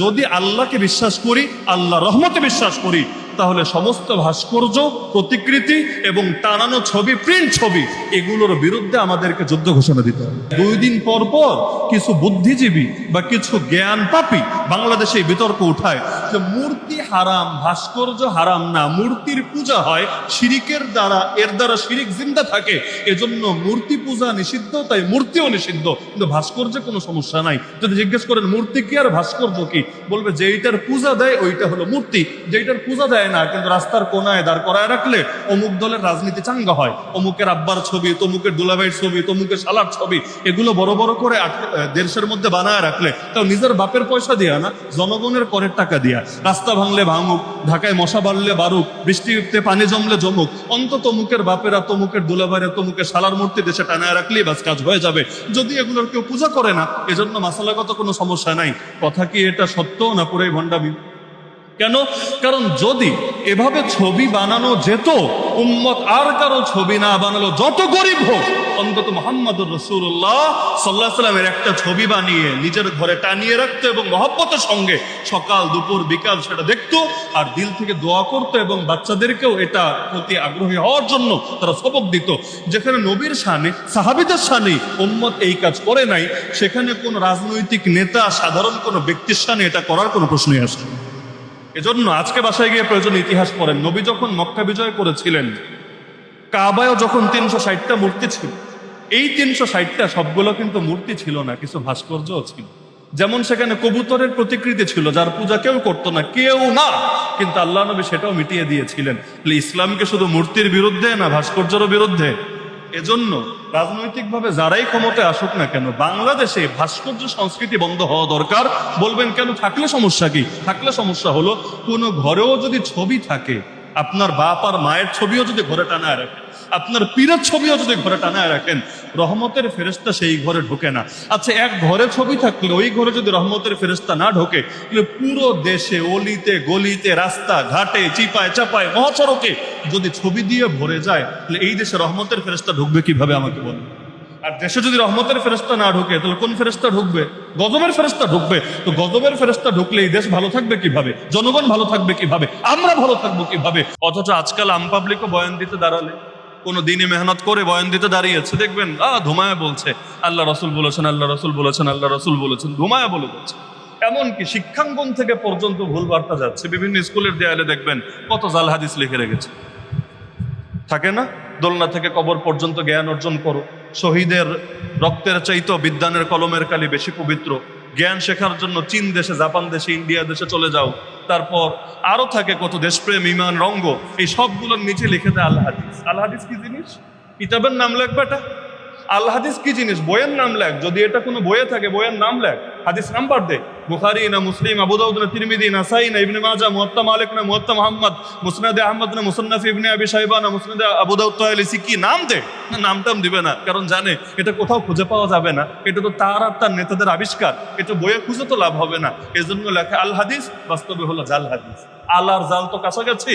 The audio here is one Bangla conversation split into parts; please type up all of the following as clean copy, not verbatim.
যদি আল্লাহকে বিশ্বাস করি, আল্লাহ রহমতে বিশ্বাস করি, তাহলে সমস্ত ভাস্কর্য, প্রতিকৃতি এবং টানানো ছবি, প্রিন্ট ছবি, এগুলোর বিরুদ্ধে আমাদেরকে যুদ্ধ ঘোষণা দিতে হবে। 2 দিন পর পর কিছু বুদ্ধিজীবী বা কিছু জ্ঞান পাপী বাংলাদেশে বিতর্ক উঠায় যে মূর্তি হারাম, ভাস্কর্য হারাম না, মূর্তির পূজা হয় শিরিকের দ্বারা, এর দ্বারা শিরিক জিন্দা থাকে, এজন্য মূর্তি পূজা নিষিদ্ধ, তাই মূর্তিও নিষিদ্ধ, কিন্তু ভাস্কর্যে কোনো সমস্যা নাই। যদি জিজ্ঞেস করেন মূর্তি কি আর ভাস্কর্য কি, বলবে যেইটার পূজা দেয় ওইটা হলো মূর্তি, যেইটার পূজা দেয় না কিন্তু রাস্তার কোনায় দাঁড় করায় রাখলে অমুক দলের রাজনীতি চাঙ্গা হয়, অমুকের আব্বার ছবি, তমুকের দুলাভাইয়ের ছবি, তমুকের শালার ছবি, এগুলো বড় বড় করে দেশের মধ্যে বানায় রাখলে, তাও নিজের বাপের পয়সা দিয়া না, জনগণের করের টাকা দিয়া, রাস্তা ভাঙলে ভাঙুক, ঢাকায় মশা বাড়লে বাড়ুক, বৃষ্টিতে পানি জমলে জমুক, অন্তত তমুকের বাপেরা, তমুকের দুলাভাইয়েরা, তমুকের শালার মূর্তি দেশে টানায় রাখলেই বাস কাজ হয়ে যাবে। যদি এগুলোর কেউ পূজা করে না, এজন্য মাসালাগত কোনো সমস্যা নাই। কথা কি এটা সত্য না পুরাই ভণ্ডামি? কেন? কারণ যদি এভাবে ছবি বানানো যেত, উম্মত আর কারো ছবি না বানালো, যত গরিব হোক, অন্তত মুহাম্মদুর রাসূলুল্লাহ সাল্লাল্লাহু আলাইহি ওয়াসাল্লামের একটা ছবি বানিয়ে নিজের ঘরে টানিয়ে রাখতো এবং মহব্বতের সঙ্গে সকাল দুপুর বিকাল সেটা দেখতো আর দিল থেকে দোয়া করতো এবং বাচ্চাদেরকেও এটা প্রতি আগ্রহী হওয়ার জন্য তারা সবক দিত। যেখানে নবীর শানে, সাহাবীদের শানে উম্মত এই কাজ করে নাই, সেখানে কোন রাজনৈতিক নেতা, সাধারণ কোনো ব্যক্তির শানে এটা করার কোনো প্রশ্নই আসে না। এজন্য আজকে বাসায় গিয়ে প্রয়োজন ইতিহাস পড়েন। নবী যখন মক্কা বিজয় করেছিলেন, কাবায়ও যখন 360টা মূর্তি ছিল, এই 360টা সবগুলো কিন্তু মূর্তি ছিল না, কিছু ভাস্কর্যও ছিল। যেমন সেখানে কবুতরের প্রতিকৃতি ছিল, যার পূজা কেউ করতো না, কেউ না, কিন্তু আল্লাহ নবী সেটাও মিটিয়ে দিয়েছিলেন। ইসলামকে শুধু মূর্তির বিরুদ্ধে না, ভাস্কর্যের বিরুদ্ধে। এজন্য রাজনৈতিকভাবে যারাই ক্ষমতায় আসুক না কেন, বাংলাদেশে ভাস্কর্য সংস্কৃতি বন্ধ হওয়া দরকার। বলবেন কেন? থাকলে সমস্যা কি? থাকলে সমস্যা হলো, কোনো ঘরেও যদি ছবি থাকে, আপনার বাপ আর মায়ের ছবিও যদি ঘরে টানায় রাখেন, আপনার পীরের ছবিও যদি ঘরে টানায় রাখেন, রহমতের ফেরেশতা সেই ঘরে ঢোকে না। আচ্ছা, এক ঘরে ছবি থাকলে ওই ঘরে যদি রহমতের ফেরেশতা না ঢোকে, তাহলে পুরো দেশে অলিতে গলিতে, রাস্তা ঘাটে, চিপায় চাপায়, মহাসড়কে যদি ছবি দিয়ে ভরে যায়, তাহলে এই দেশে রহমতের ফেরেশতা ঢুকবে কিভাবে আমাকে বলুন? আর দেশে যদি রহমতের ফেরেশতা না ঢুকে, তাহলে কোন ফেরেশতা ঢুকবে? গজবের ফেরেশতা ঢুকবে। তো গজবের ফেরেশতা ঢুকলে এই দেশ ভালো থাকবে কিভাবে? জনগণ ভালো থাকবে কিভাবে? আমরা ভালো থাকবো কিভাবে? অথচ আজকাল আম পাবলিকও বয়ান দিতে দাঁড়ালে, কোনো দিনে মেহনত করে বয়ান দিতে দাঁড়িয়েছে, দেখবেন ধুমায়া বলছে আল্লাহ রসুল বলেছেন, আল্লাহ রসুল বলেছেন, আল্লাহ রসুল বলেছেন, ধুমায়া বলে বলছে। এমনকি শিক্ষাঙ্গন থেকে পর্যন্ত ভুল বার্তা যাচ্ছে। বিভিন্ন স্কুলের দেয়ালে দেখবেন কত জাল হাদিস লিখে রেখেছে, থাকে না? দোলনা থেকে কবর পর্যন্ত জ্ঞান অর্জন করো, শহীদের রক্তের চাইতো বিদ্যানের কলমের কালি বেশি পবিত্র, জ্ঞান শেখার জন্য চীন দেশে, জাপান দেশে, ইন্ডিয়া দেশে চলে যাও। তারপর আরো থাকে কত দেশপ্রেম, ইমান, রঙ্গ, এই সবগুলোর নিচে লিখে দেয় আল হাদিস। আল হাদিস কি জিনিস? কিতাবের নাম লেখ বেটা। আল হাদিস কি জিনিস? বইয়ের নাম লেখ। যদি এটা কোনো বইয়ে থাকে, বইয়ের নাম লেখ, হাদিস নাম্বার দে। বুখারী না মুসলিম, আবু দাউদ না তিরমিজি, নাসাই না ইবনে মাজাহ, মুওয়াত্তা মালিক না মুওয়াত্তা মুহাম্মদ, মুসনাদে আহমদ না মুসান্নাফ ইবনে আবি শাইবা না মুসনাদে আবু দাউদ তায়ালিসি, কি নাম দে। নামটাম দিবে না, কারণ জানে এটা কোথাও খুঁজে পাওয়া যাবে না, এটা তো তার আর তার নেতাদের আবিষ্কার, এটা বইয়ে খুঁজে তো লাভ হবে না। এজন্য লেখা আল হাদিস, বাস্তবে হলো জাল হাদিস। আল আর জাল তো কাছাকাছি,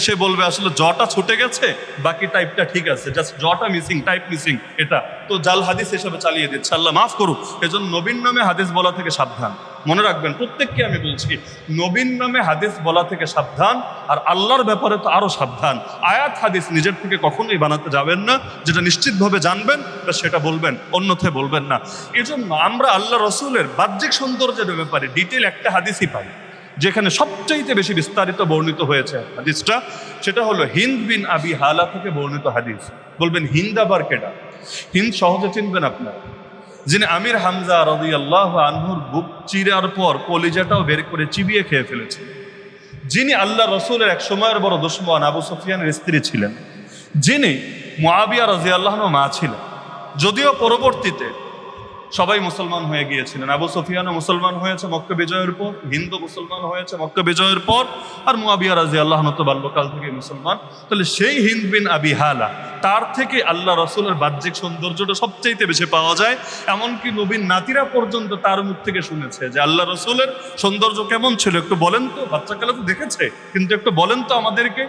সে বলবে আসলে জটা ছুটে গেছে, বাকি টাইপটা ঠিক আছে, জাস্ট জটা মিসিং, টাইপ মিসিং, এটা তো জাল হাদিস হিসেবে চালিয়ে দিচ্ছে। আল্লাহ মাফ করুক। এজন্য নবীন নামে হাদিস বলা থেকে সাবধান। মনে রাখবেন, প্রত্যেককে আমি বলছি, নবীন নামে হাদিস বলা থেকে সাবধান, আর আল্লাহর ব্যাপারে তো আরো সাবধান। আয়াত হাদিস নিজের থেকে কখনোই বানাতে যাবেন না, যেটা নিশ্চিতভাবে জানবেন সেটা বলবেন, অন্যথায় বলবেন না। এজন্য আমরা আল্লাহ রসুলের বাহ্যিক সৌন্দর্যের ব্যাপারে ডিটেল একটা হাদিসই পাই, যেখানে সবচাইতে বেশি বিস্তারিত বর্ণিত হয়েছে হাদিসটা, সেটা হলো হিন্দ বিন আবি হালা থেকে বর্ণিত হাদিস। বলবেন হিন্দ আবার কেডা? হিন্দ সহজে চিনবেন আপনারা, যিনি আমির হামজা রাদিয়াল্লাহু আনহুর বুক চিরার পর কলিজাটাও বের করে চিবিয়ে খেয়ে ফেলেছে, যিনি আল্লাহ রসুলের এক সময়ের বড় দুশমন আবু সুফিয়ানের স্ত্রী ছিলেন, যিনি মুআবিয়া রাদিয়াল্লাহু আনহুর মা ছিলেন। যদিও পরবর্তীতে সবাই মুসলমান হয়ে গিয়েছিলেন, আবু সুফিয়ানও মুসলমান হয়েছে মক্কা বিজয়ের পর, হিন্দু মুসলমান হয়েছে মক্কা বিজয়ের পর, আর মুআবিয়া রাদিয়াল্লাহু আনহু তো বাল্যকাল থেকে মুসলমান। তাহলে সেই হিন্দ বিন আবি হালা, তার থেকে আল্লাহ রসুলের বাহ্যিক সৌন্দর্যটা সবচাইতে বেশি পাওয়া যায়। এমনকি নবীর নাতিরা পর্যন্ত তার মুখ থেকে শুনেছে যে আল্লাহ রসুলের সৌন্দর্য কেমন ছিল, একটু বলেন তো। বাচ্চাকালে তো দেখেছে, কিন্তু একটু বলেন তো আমাদেরকে।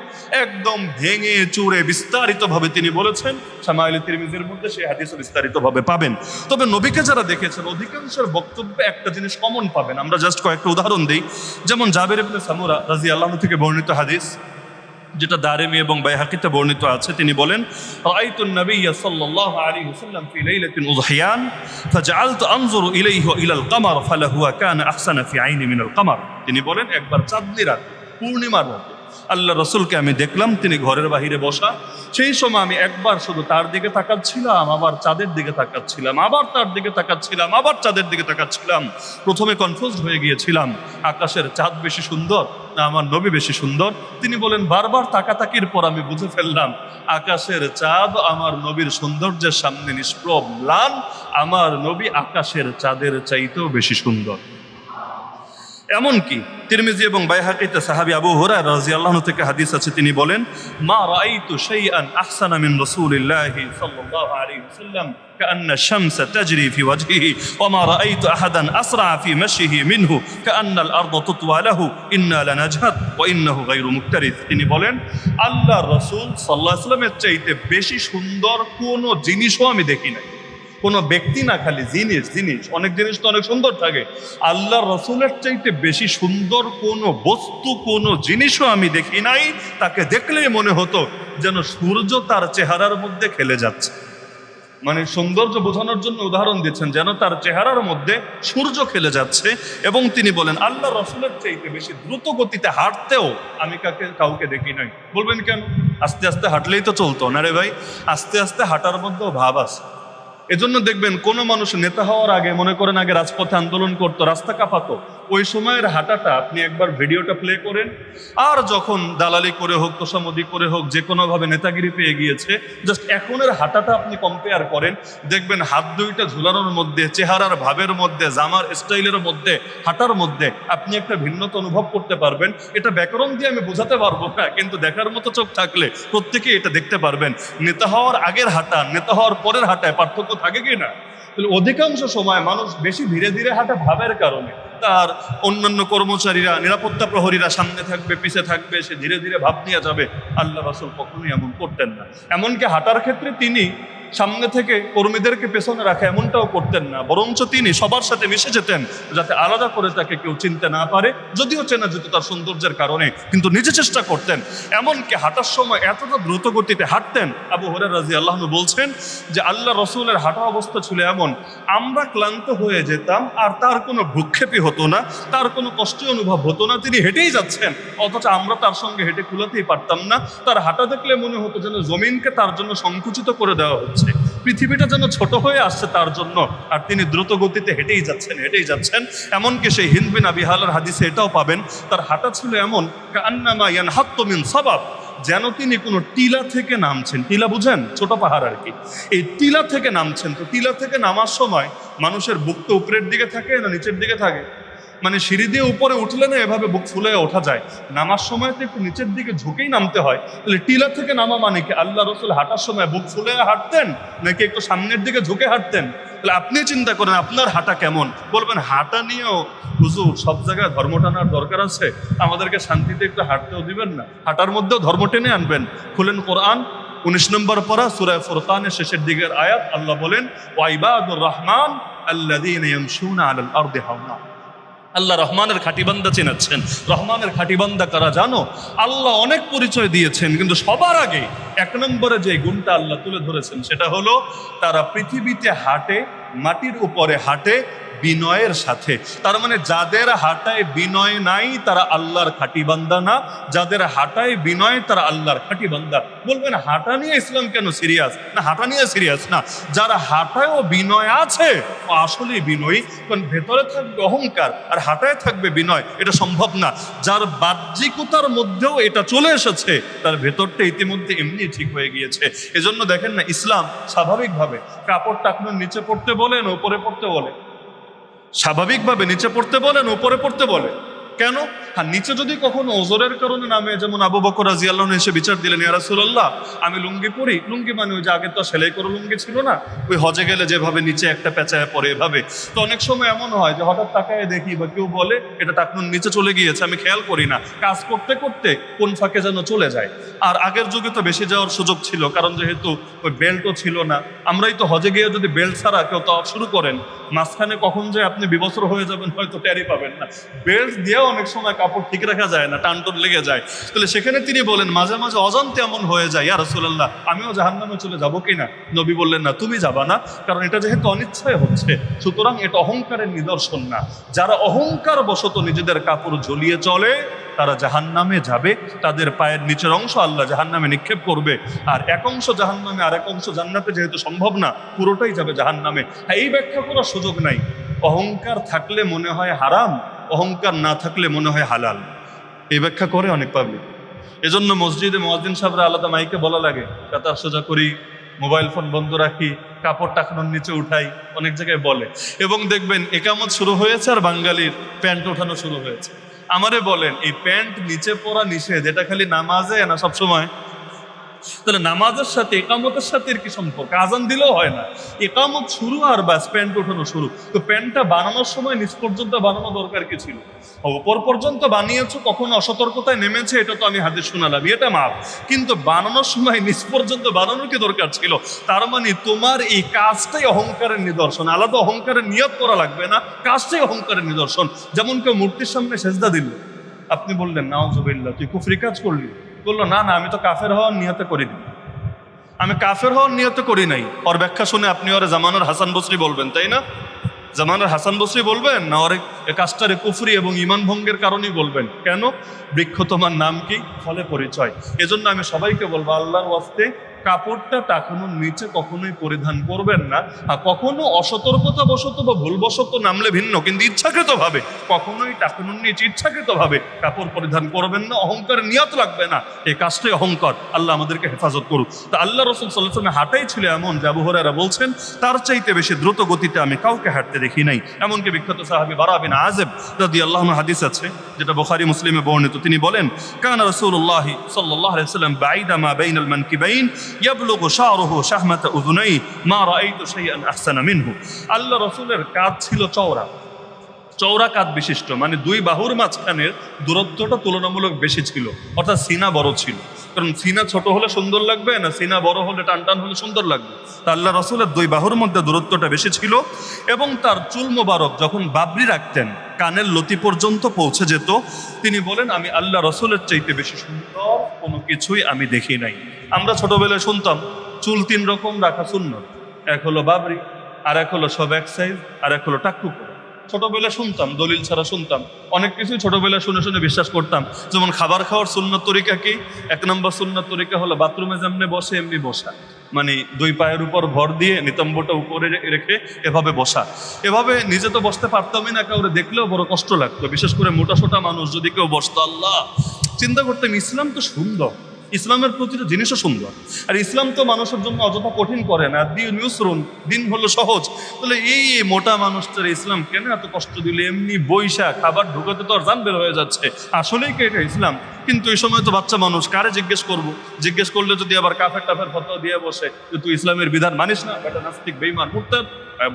একদম ভেঙে চুরে বিস্তারিতভাবে তিনি বলেছেন। শামাইল তিরমিজির মধ্যে সেই হাদিসও বিস্তারিতভাবে পাবেন। তবে নবীকে যারা দেখেছেন অধিকাংশের বক্তব্যে একটা জিনিস কমন পাবেন। আমরা জাস্ট কয়েকটা উদাহরণ দিই। যেমন জাবের ইবনে সামুরা রাদিয়াল্লাহু থেকে বর্ণিত হাদিস, যেটা দারিমি এবং বাইহাকিতে বর্ণিত আছে। তিনি বলেন, রাআইতুন নাবিয়্য সাল্লাল্লাহু আলাইহি ওয়াসাল্লাম ফি লাইলাতিন উযহিয়ান ফাজআলতু আনজুরু ইলাইহি ওয়া ইলাল কমার ফালাহুয়া কানা আহসানা ফি আইনি মিনাল কমার। তিনি বলেন, একবার চাঁদনি রাতে, পূর্ণিমার রাতে আল্লাহ রসুলকে আমি দেখলাম, তিনি ঘরের বাহিরে বসা। সেই সময় আমি একবার শুধু তার দিকে তাকাচ্ছিলাম, আবার চাঁদের দিকে তাকাচ্ছিলাম, আবার তার দিকে তাকাচ্ছিলাম, আবার চাঁদের দিকে তাকাচ্ছিলাম। প্রথমে কনফিউজড হয়ে গিয়েছিলাম, আকাশের চাঁদ বেশি সুন্দর না আমার নবী বেশি সুন্দর। তিনি বলেন, বারবার তাকাতাকির পর আমি বুঝে ফেললাম আকাশের চাঁদ আমার নবীর সৌন্দর্যের সামনে নিষ্প্রভ ম্লান। আমার নবী আকাশের চাঁদের চাইতেও বেশি সুন্দর। এমনকি তিরমিজি এবং বাইহাকিতে সাহাবী আবু হুরায়রা রাদিয়াল্লাহু আনহু থেকে হাদিস আছে। তিনি বলেন, মা রাআইতু শাইআন আহসানা মিন রাসূলিল্লাহি সাল্লাল্লাহু আলাইহি ওয়াসাল্লাম কাআন্না আশ-শামসা তাজরি ফি ওয়াজহিহি ওয়া মা রাআইতু আহাদান আসরা ফি মাশিহি মিনহু কাআন্না আল-আরদু তুতওয়া লাহু ইন্না লানাজহাদ ওয়া ইন্নাহু গায়রু মুক্তারিদ। তিনি বলেন, আল্লাহর রাসূল সাল্লাল্লাহু আলাইহি ওয়াসাল্লামের চাইতে বেশি সুন্দর কোনো জিনিসও আমি দেখি নাই। কোনো ব্যক্তি না, খালি জিনিস। অনেক জিনিস তো অনেক সুন্দর থাকে। আল্লাহর রসুলের চাইতে বেশি সুন্দর কোনো বস্তু, কোনো জিনিসও আমি দেখি নাই। তাকে দেখলেই মনে হতো যেন সূর্য তার চেহারার মধ্যে খেলে যাচ্ছে। মানে সৌন্দর্য বোঝানোর জন্য উদাহরণ দিচ্ছেন, যেন তার চেহারার মধ্যে সূর্য খেলে যাচ্ছে। এবং তিনি বলেন, আল্লাহ রসুলের চাইতে বেশি দ্রুত গতিতে হাঁটতেও আমি কাউকে দেখি নাই। বলবেন কেন? আস্তে আস্তে হাঁটলেই তো চলতো না রে ভাই। আস্তে আস্তে হাঁটার মধ্যেও ভাব আছে। এজন্য দেখবেন কোনো মানুষ নেতা হওয়ার আগে, মনে করেন আগে রাজপথে আন্দোলন করতো, রাস্তা কাঁপাতো, ওই সময়ের হাঁটাটা আপনি একবার ভিডিওটা প্লে করেন। আর যখন দালালি করে হোক, তোষামদি করে হোক, যে কোনোভাবে নেতাগিরি পেয়ে গিয়েছে, জাস্ট এখনের হাঁটাটা আপনি কম্পেয়ার করেন, দেখবেন হাত দুইটা ঝুলানোর মধ্যে, চেহারার ভাবের মধ্যে, জামার স্টাইলের মধ্যে, হাঁটার মধ্যে আপনি একটা ভিন্নতা অনুভব করতে পারবেন। এটা ব্যাকরণ দিয়ে আমি বোঝাতে পারবো না, কিন্তু দেখার মতো চোখ থাকলে প্রত্যেকেই এটা দেখতে পারবেন। নেতা হওয়ার আগের হাঁটা, নেতা হওয়ার পরের হাঁটায় পার্থক্য থাকে কি না? তাহলে অধিকাংশ সময় মানুষ বেশি ধীরে ধীরে হাঁটা ভাবের কারণে। তার অন্যান্য কর্মচারীরা, নিরাপত্তা প্রহরীরা সামনে থাকবে, পিছে থাকবে, সে ধীরে ধীরে ভাব নিয়ে যাবে। আল্লাহ রাসূল কখনোই এমন করতেন না। এমনকি হাঁটার ক্ষেত্রে তিনি সামনে থেকে কর্মীদেরকে পেছনে রাখা এমনটাও করতেন না, বরঞ্চ তিনি সবার সাথে মিশে যেতেন, যাতে আলাদা করে তাকে কেউ চিনতে না পারে। যদিও চেনা যেত তার সৌন্দর্যের কারণে, কিন্তু নিজে চেষ্টা করতেন। এমনকি হাঁটার সময় এতটা দ্রুত গতিতে হাঁটতেন, আবু হুরায়রা রাদিয়াল্লাহু আনহু বলছেন যে আল্লাহ রসুলের হাঁটা অবস্থা ছিল এমন, আমরা ক্লান্ত হয়ে যেতাম আর তার কোনো ভ্রুক্ষেপই হতো না, তার কোনো কষ্ট অনুভব হতো না। তিনি হেঁটেই যাচ্ছেন, অথচ আমরা তার সঙ্গে হেঁটে কুলাতেই পারতাম না। তার হাঁটা দেখলে মনে হতো যেন জমিনকে তার জন্য সংকুচিত করে দেওয়া হচ্ছে, পৃথিবীটা যেন ছোট হয়ে আসছে তার জন্য। আর তিনি দ্রুত গতিতে হেঁটেই যাচ্ছেন। এমনকি সেই হিন্দ বিন আবি হালার হাদিসে এটাও পাবেন, তার হাঁটা ছিল এমন, কান্নামা ইয়ানহাত্তু মিন সাবাব, যেন তিনি কোনো টিলা থেকে নামছেন। টিলা বুঝেন? ছোট পাহাড় আর কি। এই টিলা থেকে নামছেন। তো টিলা থেকে নামার সময় মানুষের বুক তো উপরের দিকে থাকে না নিচের দিকে থাকে? মানে সিঁড়ি দিয়ে উপরে উঠলে না এভাবে বুক ফুলে ওঠা যায়, নামার সময় তো একটু নিচের দিকে ঝুঁকেই নামতে হয়। তাহলে টিলা থেকে নামা মানে কি আল্লাহ রসুল হাঁটার সময় বুক ফুলে হাঁটতেন নাকি একটু সামনের দিকে ঝুঁকে হাঁটতেন? তাহলে আপনি চিন্তা করেন আপনার হাঁটা কেমন। বলবেন হাঁটা নিয়েও হুজুর সব জায়গায় ধর্ম টানার দরকার আছে, আমাদেরকে শান্তিতে একটু হাঁটতেও দিবেন না? হাঁটার মধ্যেও ধর্ম টেনে আনবেন? খুলেন কোরআন 19 নম্বর পারা সূরা ফুরকানের শেষের দিকের আয়াত। আল্লাহ বলেন, ওয়া ইবাদুর রহমান আল্লাযীনা ইয়ামশুনা আলাল আরদি হাওনা। আল্লাহ রহমানের খাঁটি বান্দা চেনাচ্ছেন। রহমানের খাঁটি বান্দা কারা জানো? আল্লাহ অনেক পরিচয় দিয়েছেন, কিন্তু সবার আগে 1 নম্বরে যে গুণটা আল্লাহ তুলে ধরেছেন সেটা হলো তারা পৃথিবীতে হাঁটে, মাটির উপরে হাঁটে বিনয়ের সাথে। তার মানে যাদের হাঁটায় বিনয় নাই তারা আল্লাহর খাঁটি বান্দা না, যাদের হাঁটায় বিনয় তারা আল্লাহর খাঁটি বান্দা। বলবেন হাঁটা নিয়ে ইসলাম কেন সিরিয়াস? না, হাঁটা নিয়ে সিরিয়াস না, যারা হাঁটায়ও বিনয় আছে আসলেই বিনয়ী। কারণ ভেতরে থাকবে অহংকার আর হাঁটায় থাকবে বিনয়, এটা সম্ভব না। যার বাহ্যিকতার মধ্যেও এটা চলে এসেছে তার ভেতরটা ইতিমধ্যে এমনি ঠিক হয়ে গিয়েছে। এজন্য দেখেন না, ইসলাম স্বাভাবিকভাবে কাপড়টা আপনার নিচে পড়তে বলে না উপরে পড়তে বলে? স্বাভাবিকভাবে নিচে পড়তে বলেন উপরে পড়তে বলে? কেন? হ্যাঁ, নিচে যদি কখনো ওজরের কারণে নামে, যেমন আবু বকর রাদিয়াল্লাহু আনহু এসে বিচার দিলেন, ইয়া রাসূলুল্লাহ আমি লুঙ্গি পরি, লুঙ্গি মানে ওই যে আগে তো সেলাই করে লুঙ্গি ছিল না, ওই হজে গেলে যেভাবে নিচে একটা পেঁচায় পরে এভাবে, তো অনেক সময় এমন হয় যে হঠাৎ তাকায় দেখি বা কেউ বলে এটা টাকনুর নিচে চলে গিয়েছে, আমি খেয়াল করি না, কাজ করতে করতে কোন ফাঁকে যেন চলে যায়। আর আগের যুগে তো বেশি যাওয়ার সুযোগ ছিল, কারণ যেহেতু ওই বেল্টও ছিল না। আমরাই তো হজে গিয়ে যদি বেল্ট ছাড়া কেউ তাওয়াফ শুরু করেন, মাঝখানে কখন যে আপনি বিবস্ত্র হয়ে যাবেন হয়তো টেরই পাবেন না। বেল্ট দিয়েও অনেক সময় কাপড় ঠিক রাখা যায় না, টানটন লেগে যায়। তাহলে সেখানে তিনি বলেন মাঝে মাঝে অজান্তে এমন হয়ে যায়, ইয়া রাসূলুল্লাহ আমিও জাহান্নামে চলে যাবো কিনা? নবী বললেন না, তুমি যাবা না, কারণ এটা যেহেতু অনিচ্ছায় হচ্ছে, সুতরাং এটা অহংকারের নিদর্শন না। যারা অহংকার বশত নিজেদের কাপড় ঝুলিয়ে চলে তারা জাহান্নামে যাবে, তাদের পায়ের নিচের অংশ আল্লাহ জাহান্নামে নিক্ষেপ করবে, আর এক অংশ জাহান্নামে আর এক অংশ জান্নাতে যেহেতু সম্ভব না, পুরোটাই যাবে জাহান্নামে। হ্যাঁ, এই ব্যাখ্যা করার সুযোগ নাই। অহংকার থাকলে মনে হয় হারাম, অহংকার না থাকলে মনে হয় হালাল, এই ব্যাখ্যা করে অনেক পাবলিক। এজন্য মসজিদে মুয়াজ্জিন সাহেবরা আলাদা মাইকে বলা লাগে কাতার সোজা করি, মোবাইল ফোন বন্ধ রাখি, কাপড় টাকানোর নিচে উঠাই, অনেক জায়গায় বলে। এবং দেখবেন একামত শুরু হয়েছে আর বাঙালির প্যান্ট ওঠানো শুরু হয়েছে। আমারে বলেন এই প্যান্ট নিচে পরা নিষেধ, এটা খালি নামাজে না সবসময়? তাহলে নামাজের সাথে একামতের সাথে এর কি সম্পর্ক? আজান দিলেও হয় না, একামত শুরু আর ব্যাস প্যান্ট ওঠানো শুরু। তো প্যান্টটা বানানোর সময় নিচ পর্যন্ত বানানো দরকার কি ছিল? ওপর পর্যন্ত বানিয়েছো, কখনো অসতর্কতায় নেমেছে, এটা তো আমি হাদিস শোনালাম, এটা মাপ। কিন্তু বানানোর সময় নিচ পর্যন্ত বানানোর কি দরকার ছিল? তার মানে তোমার এই কাজটাই অহংকারের নিদর্শন। আলাদা অহংকারের নিয়ত করা লাগবে না, কাজটাই অহংকারের নিদর্শন। যেমন কেউ মূর্তির সামনে সেজদা দিল, আপনি বললেন নাউজুবিল্লাহ তুই কুফরি কাজ করলি, বললো না না আমি তো কাফের হওয়ার নিয়তে করিনি, আমি কাফের হওয়ার নিয়তে করি নাই। ওর ব্যাখ্যা শুনে আপনি ওরে জামানার হাসান বসরি বলবেন, তাই না? জামানার হাসান বসরি বলবেন না, ওর এ কাজটারে কুফরি এবং ইমান ভঙ্গের কারণেই বলবেন। কেন? বৃক্ষ তোমার নাম কি, ফলে পরিচয়। এজন্য আমি সবাইকে বলবো আল্লাহর ওয়াস্তে কাপড়টা টাকানোর নিচে কখনোই পরিধান করবেন না। আর কখনো অসতর্কতা বশত বা ভুলবশত নামলে ভিন্ন, কিন্তু ইচ্ছাকৃত ভাবে কখনোই টাকানোর নিচে ইচ্ছাকৃত ভাবে কাপড় পরিধান করবেন না। অহংকারের নিয়ত লাগবে না, এই কাজটাই অহংকার। আল্লাহ আমাদেরকে হেফাজত করুক। তা আল্লাহ রাসূল সাল্লাল্লাহু আলাইহি ওয়াসাল্লাম হাঁটাই ছিল এমন যে আবু হুরায়রা বলছেন তার চাইতে বেশি দ্রুত গতিতে আমি কাউকে হাঁটতে দেখি নাই। এমনকি বিখ্যাত সাহাবী বারা বিন আযিব রাদিয়াল্লাহু আনহু হাদিস আছে যেটা বুখারী মুসলিমে বর্ণিত, তিনি বলেন কানা রাসূলুল্লাহ সাল্লাল্লাহু আলাইহি ওয়াসাল্লাম বাঈদা মা বাইনাল মানকিবাইন ইয়াবলুগু শা'রুহু শাহমাতা উযুনাই মা রাআইতু শাইআন আহসানা মিনহু। আল্লাহ রাসূলের কাঁধ ছিল চওড়া, চওড়া কাঁধ বিশিষ্ট, মানে দুই বাহুর মাঝখানের দূরত্বটা তুলনামূলক বেশি ছিল, অর্থাৎ সিনা বড় ছিল। কারণ সিনা ছোট হলে সুন্দর লাগবে না, সিনা বড় হলে টান টান হলে সুন্দর লাগবে। তা আল্লাহ রাসূলের দুই বাহুর মধ্যে দূরত্বটা বেশি ছিল, এবং তার চুল মোবারক যখন বাবরি রাখতেন কানের লতি পর্যন্ত পৌঁছে যেত। তিনি বলেন আমি আল্লাহ রাসূলের চাইতে বেশি সুন্দর কোনো কিছুই আমি দেখি নাই। আমরা ছোটবেলায় শুনতাম চুল তিন রকম রাখা সুন্নত, এক হলো বাবরি, আর এক হলো সব এক সাইজ, আর এক হলো টাকটু করা। ছোটবেলায় শুনতাম, দলিল ছাড়া শুনতাম, অনেক কিছুই ছোটবেলায় শুনে শুনে বিশ্বাস করতাম। যেমন খাবার খাওয়ার সুন্নত তরিকা কি? এক নম্বর সুন্নত তরিকা হলো বাথরুমে যেমনি বসে এমনি বসা, মানে দুই পায়ের উপর ভর দিয়ে নিতম্বটা উপরে রেখে এভাবে বসা। এভাবে নিজে তো বসতে পারতামই না, কাউরে দেখলেও বড় কষ্ট লাগতো, বিশেষ করে মোটা সোটা মানুষ যদি কেউ বসতো। আল্লাহ, চিন্তা করতাম ইসলাম তো সুন্দর, ইসলামের প্রতিটা জিনিসও সুন্দর, আর ইসলাম তো মানুষের জন্য অযথা কঠিন করে না। দিন ইউসরুন, দিন হলো সহজ। তাহলে এই মোটা মানুষটার ইসলাম কেন এত কষ্ট দিলে? এমনি বৈশা খাবার ঢুকাতে তো আর জান বের হয়ে যাচ্ছে, আসলেই কি এটা ইসলাম? কিন্তু এই সময় তো বাচ্চা মানুষ, কারে জিজ্ঞেস করব? জিজ্ঞেস করলে যদি আবার কাফের টাফের ফতোয়া দিয়ে বসে যে তুই ইসলামের বিধান মানিস না, এটা নাস্তিক, বেঈমান, মুরতাদ,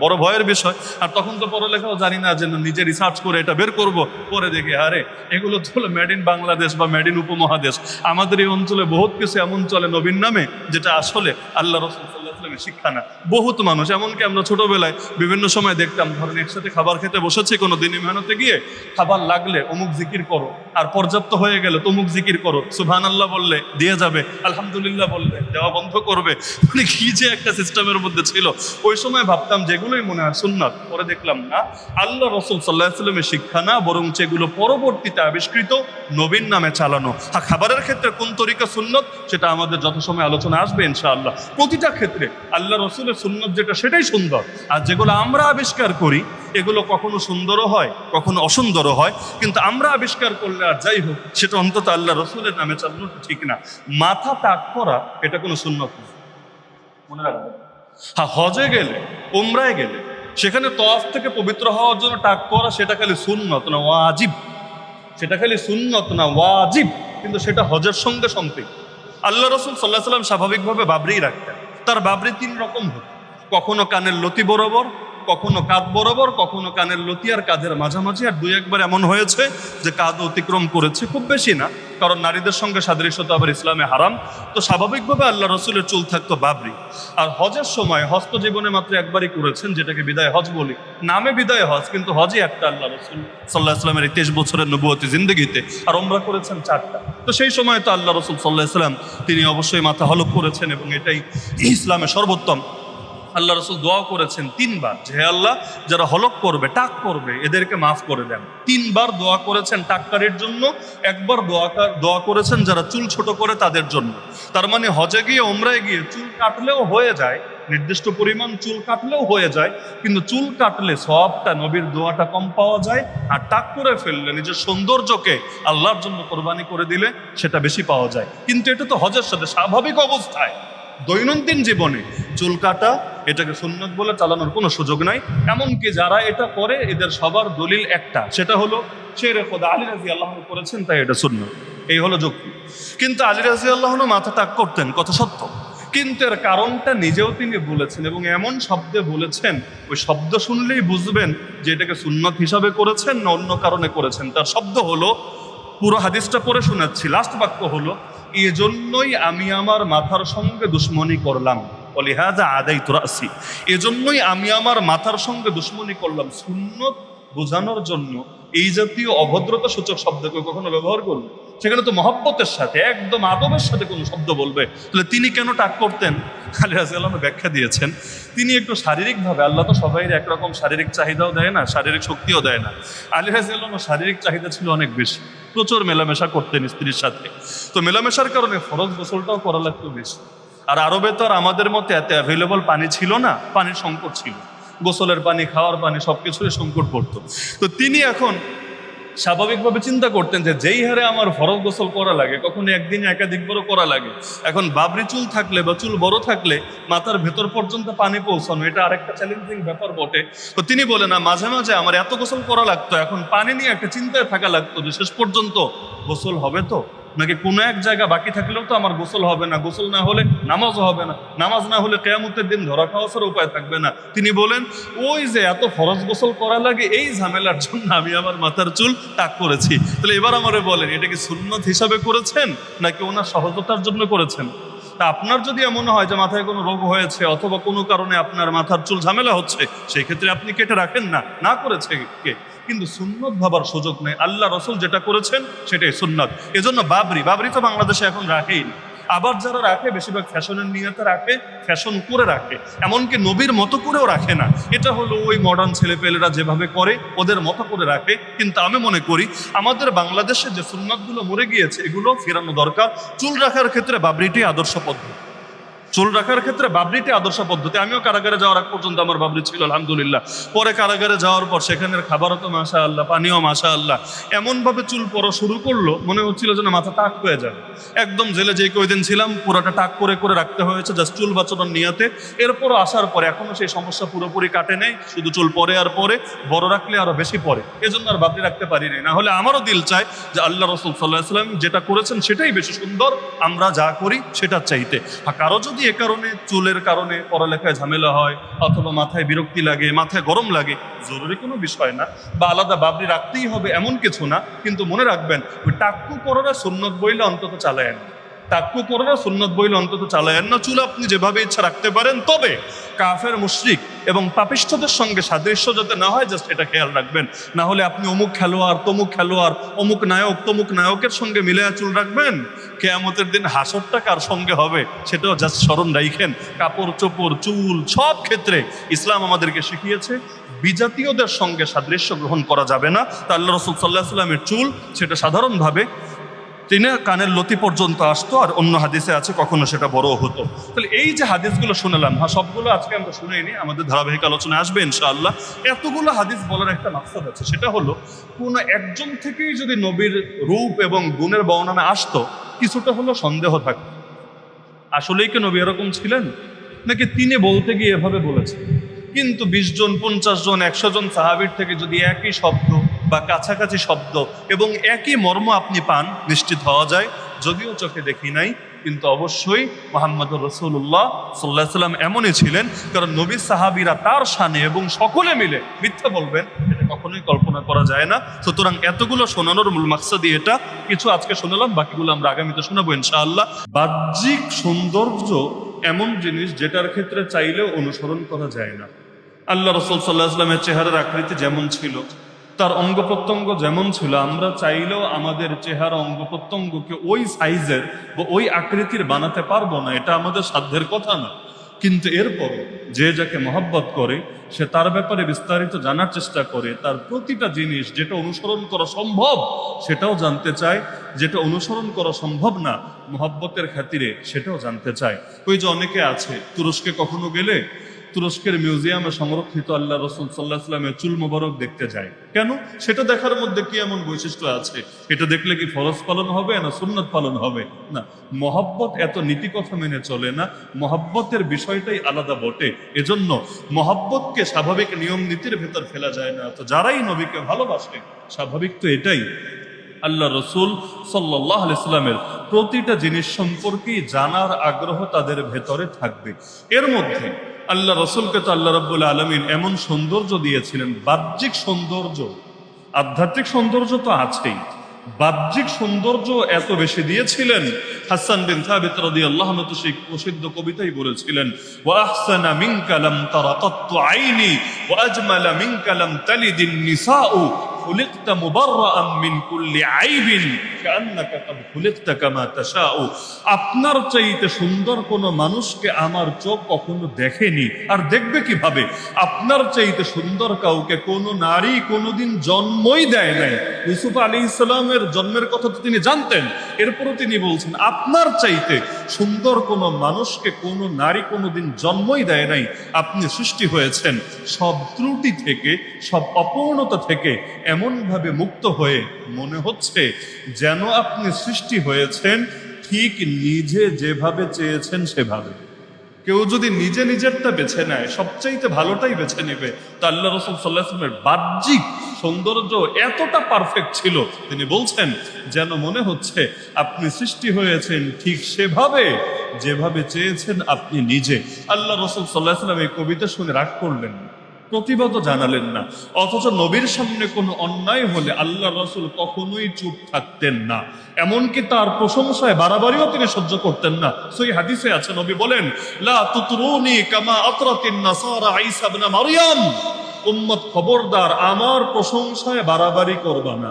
বড় ভয়ের বিষয়। আর তখন তো পড়ালেখাও জানি না, যে নিজে রিসার্চ করে এটা বের করব, পরে দেখি আরে এগুলো তো মেড ইন বাংলাদেশ বা মেড ইন উপমহাদেশ। আমাদের এই অঞ্চলে বহুত কিছু এমন চলে নবীর নামে যেটা আসলে আল্লাহ রাসূল সাল্লাল্লাহু আলাইহি ওয়াসাল্লামের শিক্ষা না। বহুত মানুষ, এমনকি আমরা ছোটবেলায় বিভিন্ন সময় দেখতাম, ধরেন একসাথে খাবার খেতে বসেছি কোনো দিনই মেহনতে গিয়ে, খাবার লাগলে অমুক জিকির করো, আর পর্যাপ্ত হয়ে গেলে তমুক জিকির করো, সুবহানাল্লাহ বললে দিয়ে যাবে, আলহামদুলিল্লাহ বললে দেওয়া বন্ধ করবে। মানে কি যে একটা সিস্টেমের মধ্যে ছিল। ওই সময় ভাবতাম যেগুলোই মনে হয় সুন্নাত, পরে দেখলাম না, আল্লাহ রাসূল সাল্লাল্লাহু আলাইহি ওয়াসাল্লামের শিক্ষা না, বরং যেগুলো পরবর্তীতে আবিষ্কৃত নবীর নামে চালানো। আর খাবারের ক্ষেত্রে কোন তরিকা সুন্নত সেটা আমাদের যত সময় আলোচনা আসবে ইনশাআল্লাহ। প্রতিটা ক্ষেত্রে আল্লাহ রাসূলের সুন্নত যেটা সেটাই সুন্দর, আর যেগুলো আমরা আবিষ্কার করি এগুলো কখনো সুন্দরও হয়, কখনো অসুন্দরও হয়। কিন্তু আমরা আবিষ্কার করলে আর যাই হোক, সেটা অন্তত আল্লাহ রাসূলের নামে চালানো ঠিক না। মাথা টাক করা এটা কোনো সুন্নত না, মনে রাখবেন। হ্যাঁ, হজে গেলে, উমরায় গেলে, সেখানে তওয়াফ থেকে পবিত্র হওয়ার জন্য টাক করা সেটা খালি সুন্নত না, ওয়াজিব। সেটা খালি সুন্নত না, ওয়াজিব, কিন্তু সেটা হজের সঙ্গে সম্পৃক্ত। আল্লাহ রসুল সাল্লাহ সাল্লাম স্বাভাবিকভাবে বাবরি রাখতেন। তার বাবরি 3 রকম হতো, কখনো কানের লতি বরাবর, কখনো কাঁধ বরাবর, কখনো কানের লতি আর কাঁধের মাঝামাঝি, আর 2-1 এমন হয়েছে যে কাঁধ অতিক্রম করেছে, খুব বেশি না, কারণ নারীদের সঙ্গে সাদৃশ্যতা আবার ইসলামে হারাম। তো স্বাভাবিকভাবে আল্লাহ রসুলের চুল থাকতো বাবরি। আর হজের সময় হস্ত জীবনে মাত্র একবারই করেছেন, যেটাকে বিদায় হজ বলি, নামে বিদায় হজ, কিন্তু হজই একটা আল্লাহ রসুল সাল্লাহ ইসলামের 23 বছরের নবুয়তি জিন্দগিতে, আর ওমরা করেছেন 4টা। তো সেই সময় তো আল্লাহ রসুল সাল্লাহ ইসলাম তিনি অবশ্যই মাথা হলক করেছেন, এবং এটাই ইসলামের সর্বোত্তম। আল্লাহ রসুল দোয়া করেছেন 3 বার, যে হে আল্লাহ, যারা হলক করবে, টাক করবে, এদেরকে মাফ করে দেন। 3 বার দোয়া করেছেন টাককারীর জন্য, একবার দোয়া করেছেন যারা চুল ছোট করে তাদের জন্য। তার মানে হজে গিয়ে ওমরায় গিয়ে চুল কাটলেও হয়ে যায়, নির্দিষ্ট পরিমাণ চুল কাটলেও হয়ে যায়, কিন্তু চুল কাটলে সবটা নবীর দোয়াটা কম পাওয়া যায়, আর টাক করে ফেললে নিজের সৌন্দর্যকে আল্লাহর জন্য কোরবানি করে দিলে সেটা বেশি পাওয়া যায়। কিন্তু এটা তো হজের সাথে স্বাভাবিক অবস্থায় দৈনন্দিন জীবনে চুল কাটা, এটাকে সুন্নত বলে চালানোর কোনো সুযোগ নাই। এমনকি যারা এটা করে এদের সবার দলিল একটা, সেটা হলো শেরে খোদা আলী রাদিয়াল্লাহু আনহু করেছেন, তাই এটা সুন্নত। এই হলো যুক্তি। কিন্তু আলী রাদিয়াল্লাহু আনহু মাথা টাক করতেন, কথা সত্য, কিন্তু এর কারণটা নিজেও তিনি বলেছেন, এবং এমন শব্দে বলেছেন, ওই শব্দ শুনলেই বুঝবেন যে এটাকে সুন্নত হিসাবে করেছেন না অন্য কারণে করেছেন। তার শব্দ হলো, পুরো হাদিসটা পড়ে শোনাচ্ছি, লাস্ট বাক্য হলো, এজন্যই আমি আমার মাথার সঙ্গে দুশ্মনী করলাম, ওয়ালিহাযা আদাইতু রাসি, এজন্যই আমি আমার মাথার সঙ্গে দুশ্মনী করলাম। সুন্নত বোঝানোর জন্য এই জাতীয় অভদ্রতা সূচক শব্দকে কখনো ব্যবহার করবে, সেখানে তো মহব্বতের সাথে, একদম আদবের সাথে কোনো শব্দ বলবে। তাহলে তিনি কেন টাক করতেন? আলী রাদিয়াল্লাহু আনহু ব্যাখ্যা দিয়েছেন, তিনি একটু শারীরিকভাবে, আল্লাহ তো সবাই একরকম শারীরিক চাহিদাও দেয় না, শারীরিক শক্তিও দেয় না। আলী রাদিয়াল্লাহু আনহু শারীরিক চাহিদা ছিল অনেক বেশি, প্রচুর মেলামেশা করতেন স্ত্রীর সাথে। তো মেলামেশার কারণে ফরজ গোসলটাও করা লাগতো বেশি। আর আরবে তো আর আমাদের মতো এত অ্যাভেলেবল পানি ছিল না, পানির সংকট ছিল, গোসলের পানি, খাওয়ার পানি, সবকিছুরই সংকট পড়তো। তো তিনি এখন স্বাভাবিকভাবে চিন্তা করতেন যে যেই হারে আমার ফরজ গোসল করা লাগে, কখনো একদিনে একাধিকবারও করা লাগে, এখন বাবরি চুল থাকলে বা চুল বড় থাকলে মাথার ভেতর পর্যন্ত পানি পৌঁছানো, এটা আরেকটা চ্যালেঞ্জিং ব্যাপার বটে। তো তিনি বলে, না, মাঝে মাঝে আমার এত গোসল করা লাগতো, এখন পানি নিয়ে একটা চিন্তায় থাকা লাগতো যে শেষ পর্যন্ত গোসল হবে তো, নাকি কোনো এক জায়গা বাকি থাকলেও তো আমার গোসল হবে না, গোসল না হলে নামাজও হবে না, নামাজ না হলে কিয়ামতের দিন ধরা খাওয়া ছাড়া উপায় থাকবে না। তিনি বলেন, ওই যে এত ফরজ গোসল করা লাগে, এই ঝামেলার জন্য আমি আমার মাথার চুল টাক করেছি। তাহলে এবার আমারে বলেন, এটা কি সুন্নত হিসাবে করেছেন নাকি ওনার সহজতার জন্য করেছেন? তা আপনার যদি এমন হয় যে মাথায় কোনো রোগ হয়েছে অথবা কোনো কারণে আপনার মাথার চুল ঝামেলা হচ্ছে, সেই ক্ষেত্রে আপনি কেটে রাখেন না, না করেছে কে, কিন্তু সুন্নত ভাবার সুযোগ নেই। আল্লাহ রসুল যেটা করেছেন সেটাই সুন্নত। এজন্য বাবরি তো বাংলাদেশে এখন রাখেই না। আবার যারা রাখে বেশিরভাগ ফ্যাশনের নিয়তে রাখে, ফ্যাশন করে রাখে, এমনকি নবীর মতো করেও রাখে না। এটা হলো ওই মডার্ন ছেলেপেলেরা যেভাবে করে ওদের মতো করে রাখে। কিন্তু আমি মনে করি আমাদের বাংলাদেশে যে সুন্নতগুলো মরে গিয়েছে এগুলো ফেরানো দরকার। চুল রাখার ক্ষেত্রে বাবরিটি আদর্শ পদ্ধতি, চুল রাখার ক্ষেত্রে বাবরিটি আদর্শ পদ্ধতি। আমিও কারাগারে যাওয়ার আগ পর্যন্ত আমার বাবরি ছিল, আলহামদুলিল্লাহ। পরে কারাগারে যাওয়ার পর সেখানের খাবারও তো মাশা আল্লাহ, পানিও মাশা আল্লাহ। এমনভাবে চুল পড়া শুরু করলো, মনে হচ্ছিল যেন মাথা টাক হয়ে যাবে। একদম জেলে যে কয়দিন ছিলাম পুরোটা টাক করে করে রাখতে হয়েছে, জাস্ট চুল বাঁচানোর নিয়তে। এরপরও আসার পরে এখনো সেই সমস্যা পুরোপুরি কাটে নেই, শুধু চুল পরে আর পরে, বড় রাখলে আরো বেশি পরে, এজন্য আর বাবরি রাখতে পারি নাই। না হলে আমারও দিল চায় যে আল্লাহ রসুল সাল্লাহ সাল্লাম যেটা করেছেন সেটাই বেশি সুন্দর, আমরা যা করি সেটার চাইতে। কারো যদি এ কারণে, চুলের কারণে পড়ালেখায় ঝামেলা হয় অথবা মাথায় বিরক্তি লাগে, মাথায় গরম লাগে, জরুরি কোনো বিষয় না, বা আলাদা বাবরি রাখতেই হবে এমন কিছু না। কিন্তু মনে রাখবেন, ওই টাক্কু করার সুন্নত বইলে অন্তত চালায়েন, টাক্কু করার সুন্নত বইলে অন্তত চালায়েন না। চুল আপনি যেভাবে ইচ্ছা রাখতে পারেন, তবে কাফের, মুশরিক এবং পাপিষ্ঠদের সঙ্গে সাদৃশ্য যাতে না হয়, জাস্ট এটা খেয়াল রাখবেন। না হলে আপনি অমুক খেলোয়াড়, তমুক খেলোয়াড়, অমুক নায়ক, তমুক নায়কের সঙ্গে মিলে চুল রাখবেন, কিয়ামতের দিন হাসরটা কার সঙ্গে হবে সেটাও জাস্ট স্মরণ রাখেন। কাপড় চোপড়, চুল, সব ক্ষেত্রে ইসলাম আমাদেরকে শিখিয়েছে বিজাতীয়দের সঙ্গে সাদৃশ্য গ্রহণ করা যাবে না। তা আল্লাহ রসুল সাল্লাহ সাল্লামের চুল সেটা সাধারণভাবে তিনি কানের লতি পর্যন্ত আসতো, আর অন্য হাদিসে আছে কখনো সেটা বড় হতো। তাহলে এই যে হাদিসগুলো শুনলাম, হ্যাঁ সবগুলো আজকে আমরা শুনেইনি, আমাদের ধারাবাহিক আলোচনায় আসবে ইনশাআল্লাহ। এতগুলো হাদিস বলার একটা মাকসাদ আছে, সেটা হলো কোনো একজন থেকেই যদি নবীর রূপ এবং গুণের বর্ণনা আসতো, কিছুটা হলো সন্দেহ থাকতো, আসলেই কি নবী এরকম ছিলেন নাকি তিনি বলতে গিয়ে এভাবে বলেছেন। কিন্তু 20 জন, 50 জন, 100 জন সাহাবীর থেকে যদি একই শব্দ বা কাছাকাছি শব্দ এবং একই মর্ম আপনি পান নিশ্চিত হওয়া যায়, যদিও চোখে দেখি নাই, কিন্তু অবশ্যই মুহাম্মদুর রাসূলুল্লাহ সাল্লাল্লাহু আলাইহি ওয়াসাল্লাম এমনই ছিলেন। কারণ নবী সাহাবীরা তার শানে এবং সকলে মিলে মিথ্যা বলবেন, এটা কখনোই কল্পনা করা যায় না। সুতরাং এতগুলো শোনানোর মূল মাকসাদই এটা। কিছু আজকে শোনালাম, বাকিগুলো আমরা আগামীতে শোনাবো ইনশাআল্লাহ। বাহ্যিক সৌন্দর্য এমন জিনিস যেটার ক্ষেত্রে চাইলেও অনুসরণ করা যায় না। আল্লাহ রাসূল সাল্লাল্লাহু আলাইহি ওয়াসাল্লামের চেহারার আকৃতি যেমন ছিল, তার অঙ্গ প্রত্যঙ্গ যেমন ছিল, আমরা চাইলেও আমাদের চেহারা অঙ্গ প্রত্যঙ্গকে ওই সাইজের বা ওই আকৃতির বানাতে পারবো না, এটা আমাদের সাধ্যের কথা না। কিন্তু এরপরে যে যাকে মহব্বত করে, সে তার ব্যাপারে বিস্তারিত জানার চেষ্টা করে, তার প্রতিটা জিনিস যেটা অনুসরণ করা সম্ভব সেটাও জানতে চায়, যেটা অনুসরণ করা সম্ভব না মহব্বতের খাতিরে সেটাও জানতে চায়। ওই যে অনেকে আছে তুরস্কে কখনো গেলে তুরস্কের মিউজিয়ামে সংরক্ষিত আল্লাহ রাসূল সাল্লাল্লাহু আলাইহি ওয়াসাল্লামের চুল মোবারক দেখতে যায়। কেন? সেটা দেখার মধ্যে কি এমন বৈশিষ্ট্য আছে? এটা দেখলে কি ফরজ পালন হবে না সুন্নাত পালন হবে? না, মহব্বত এত নীতি কথা মেনে চলে না, মহব্বতের বিষয়টাই আলাদা বটে। এজন্য মহব্বতকে স্বাভাবিক নিয়ম নীতির ভেতর ফেলা যায় না। তো যারাই নবীকে ভালোবাসে, স্বাভাবিক তো এটাই, আল্লাহ রসুল সাল্লাল্লাহু আলাইহি ওয়াসাল্লামের প্রতিটা জিনিস সম্পর্কেই জানার আগ্রহ তাদের ভেতরে থাকবে। এর মধ্যে আল্লাহ রসুলকে তো আল্লাহ রাব্বুল আলামিন এমন সৌন্দর্য দিয়েছিলেন, বাহ্যিক সৌন্দর্য, আধ্যাত্মিক সৌন্দর্য তো আছেই, বাহ্যিক সৌন্দর্য এত বেশি দিয়েছিলেন। হাসান বিন সাবিত রাদিয়াল্লাহু আনহু তো সেই প্রসিদ্ধ কবিতাই বলেছিলেন, ওয়া আহসানা মিনকা লাম তারা কাত্তু আইনি ওয়া আজমালা মিনকা লাম তালিদিন নিসাউ খুলিকতা মুবাররাআন মিন কুল্লি আইবিন কান্নাকা কাদ খুলিকতা কামা তাশাউ। আপনার চাইতে সুন্দর কোন মানুষকে আমার চোখ কখনো দেখেনি, আর দেখবে কিভাবে? আপনার চাইতে সুন্দর কাউকে কোন নারী কোনোদিন জন্মই দেয় নাই। ইউসুফ আলাইহিস সালামের জন্মের কথা তো তিনি জানতেন, এরপরও তিনি বলছেন আপনার চাইতে সুন্দর কোন মানুষকে কোন নারী কোনোদিন জন্মই দেয় নাই। আপনি সৃষ্টি হয়েছেন সব ত্রুটি থেকে, সব অপূর্ণতা থেকে এমন ভাবে মুক্ত হয়ে মনে হচ্ছে যেন আপনি সৃষ্টি হয়েছেন ঠিক নিজে যেভাবে চেয়েছেন সেভাবে। কেউ যদি নিজে নিজেরটা বেছে নেয়, সবচাইতে ভালোটাই বেছে নেবে। তা আল্লাহ রাসূল সাল্লাল্লাহু আলাইহি ওয়াসাল্লামের বাহ্যিক সৌন্দর্য এতটা পারফেক্ট ছিল, তিনি বলছেন যেন মনে হচ্ছে আপনি সৃষ্টি হয়েছেন ঠিক সেভাবে যেভাবে চেয়েছেন আপনি নিজে। আল্লাহ রাসূল সাল্লাল্লাহু আলাইহি ওয়াসাল্লাম এই কবিতা শুনে রাগ করলেন না, প্রতিবাদও জানালেন না, অথচ নবীর সামনে কোনো অন্যায় হলে আল্লাহ রাসূল কখনোই চুপ থাকতেন না। এমনকি তার প্রশংসায় বাড়াবাড়িও তিনি সহ্য করতেন না। সহিহ হাদিসে আছে, নবী বলেন, লা তুতরুনি কামা আতরাতিন নাসারা ঈসা ইবনে মারইয়াম। উম্মত খবরদার, আমার প্রশংসায় বাড়াবাড়ি করবা না।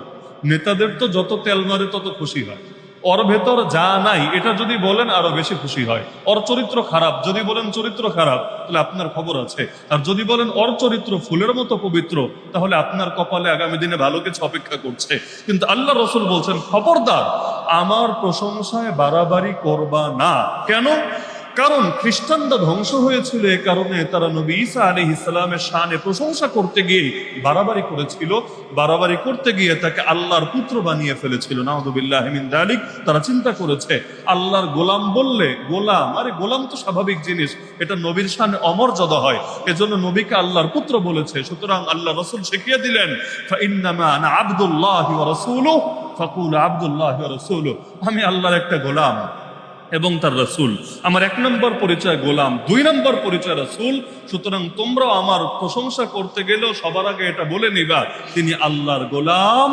নেতাদের তো যত তেল মারে তত খুশি হয়, ওর ভেতর যা নাই এটা যদি বলেন আরো বেশি খুশি হয়। ওর চরিত্র খারাপ যদি বলেন চরিত্র খারাপ, তাহলে আপনার খবর আছে। আর যদি বলেন ওর চরিত্র ফুলের মতো পবিত্র, তাহলে আপনার কপালে আগামী দিনে ভালো কিছু অপেক্ষা করছে। কিন্তু আল্লাহ রাসূল বলছেন খবরদার, আমার প্রশংসায় বাড়াবাড়ি করবা না। কেন? কারণ খ্রিস্টানরা ধ্বংস হয়েছিল এ কারণে তারা নবী ঈসা আলাইহিস সালামের শানে প্রশংসা করতে গিয়ে বাড়াবাড়ি করেছিল, বাড়াবাড়ি করতে গিয়ে তাকে আল্লাহর পুত্র বানিয়ে ফেলেছিল। নাউযুবিল্লাহি মিন যালিক। তারা চিন্তা করেছে আল্লাহর গোলাম বললে, গোলাম, আরে গোলাম তো স্বাভাবিক জিনিস, এটা নবীর শানে অমর্যাদা হয়, এজন্য নবীকে আল্লাহর পুত্র বলেছে। সুতরাং আল্লাহ রাসূল শিখিয়ে দিলেন, ফা ইন্নামা আনা আবদুল্লাহি ওয়া রাসূলুহু ফাকুলু আবদুল্লাহি ওয়া রাসূলুহু, আমি আল্লাহর একটা গোলাম এবং তার রাসূল। আমার 1 নম্বর পরিচয় গোলাম, 2 নম্বর পরিচয় রাসূল। সুতরাং তোমরাও আমার প্রশংসা করতে গেলেও সবার আগে এটা বলে নিবা তিনি আল্লাহর গোলাম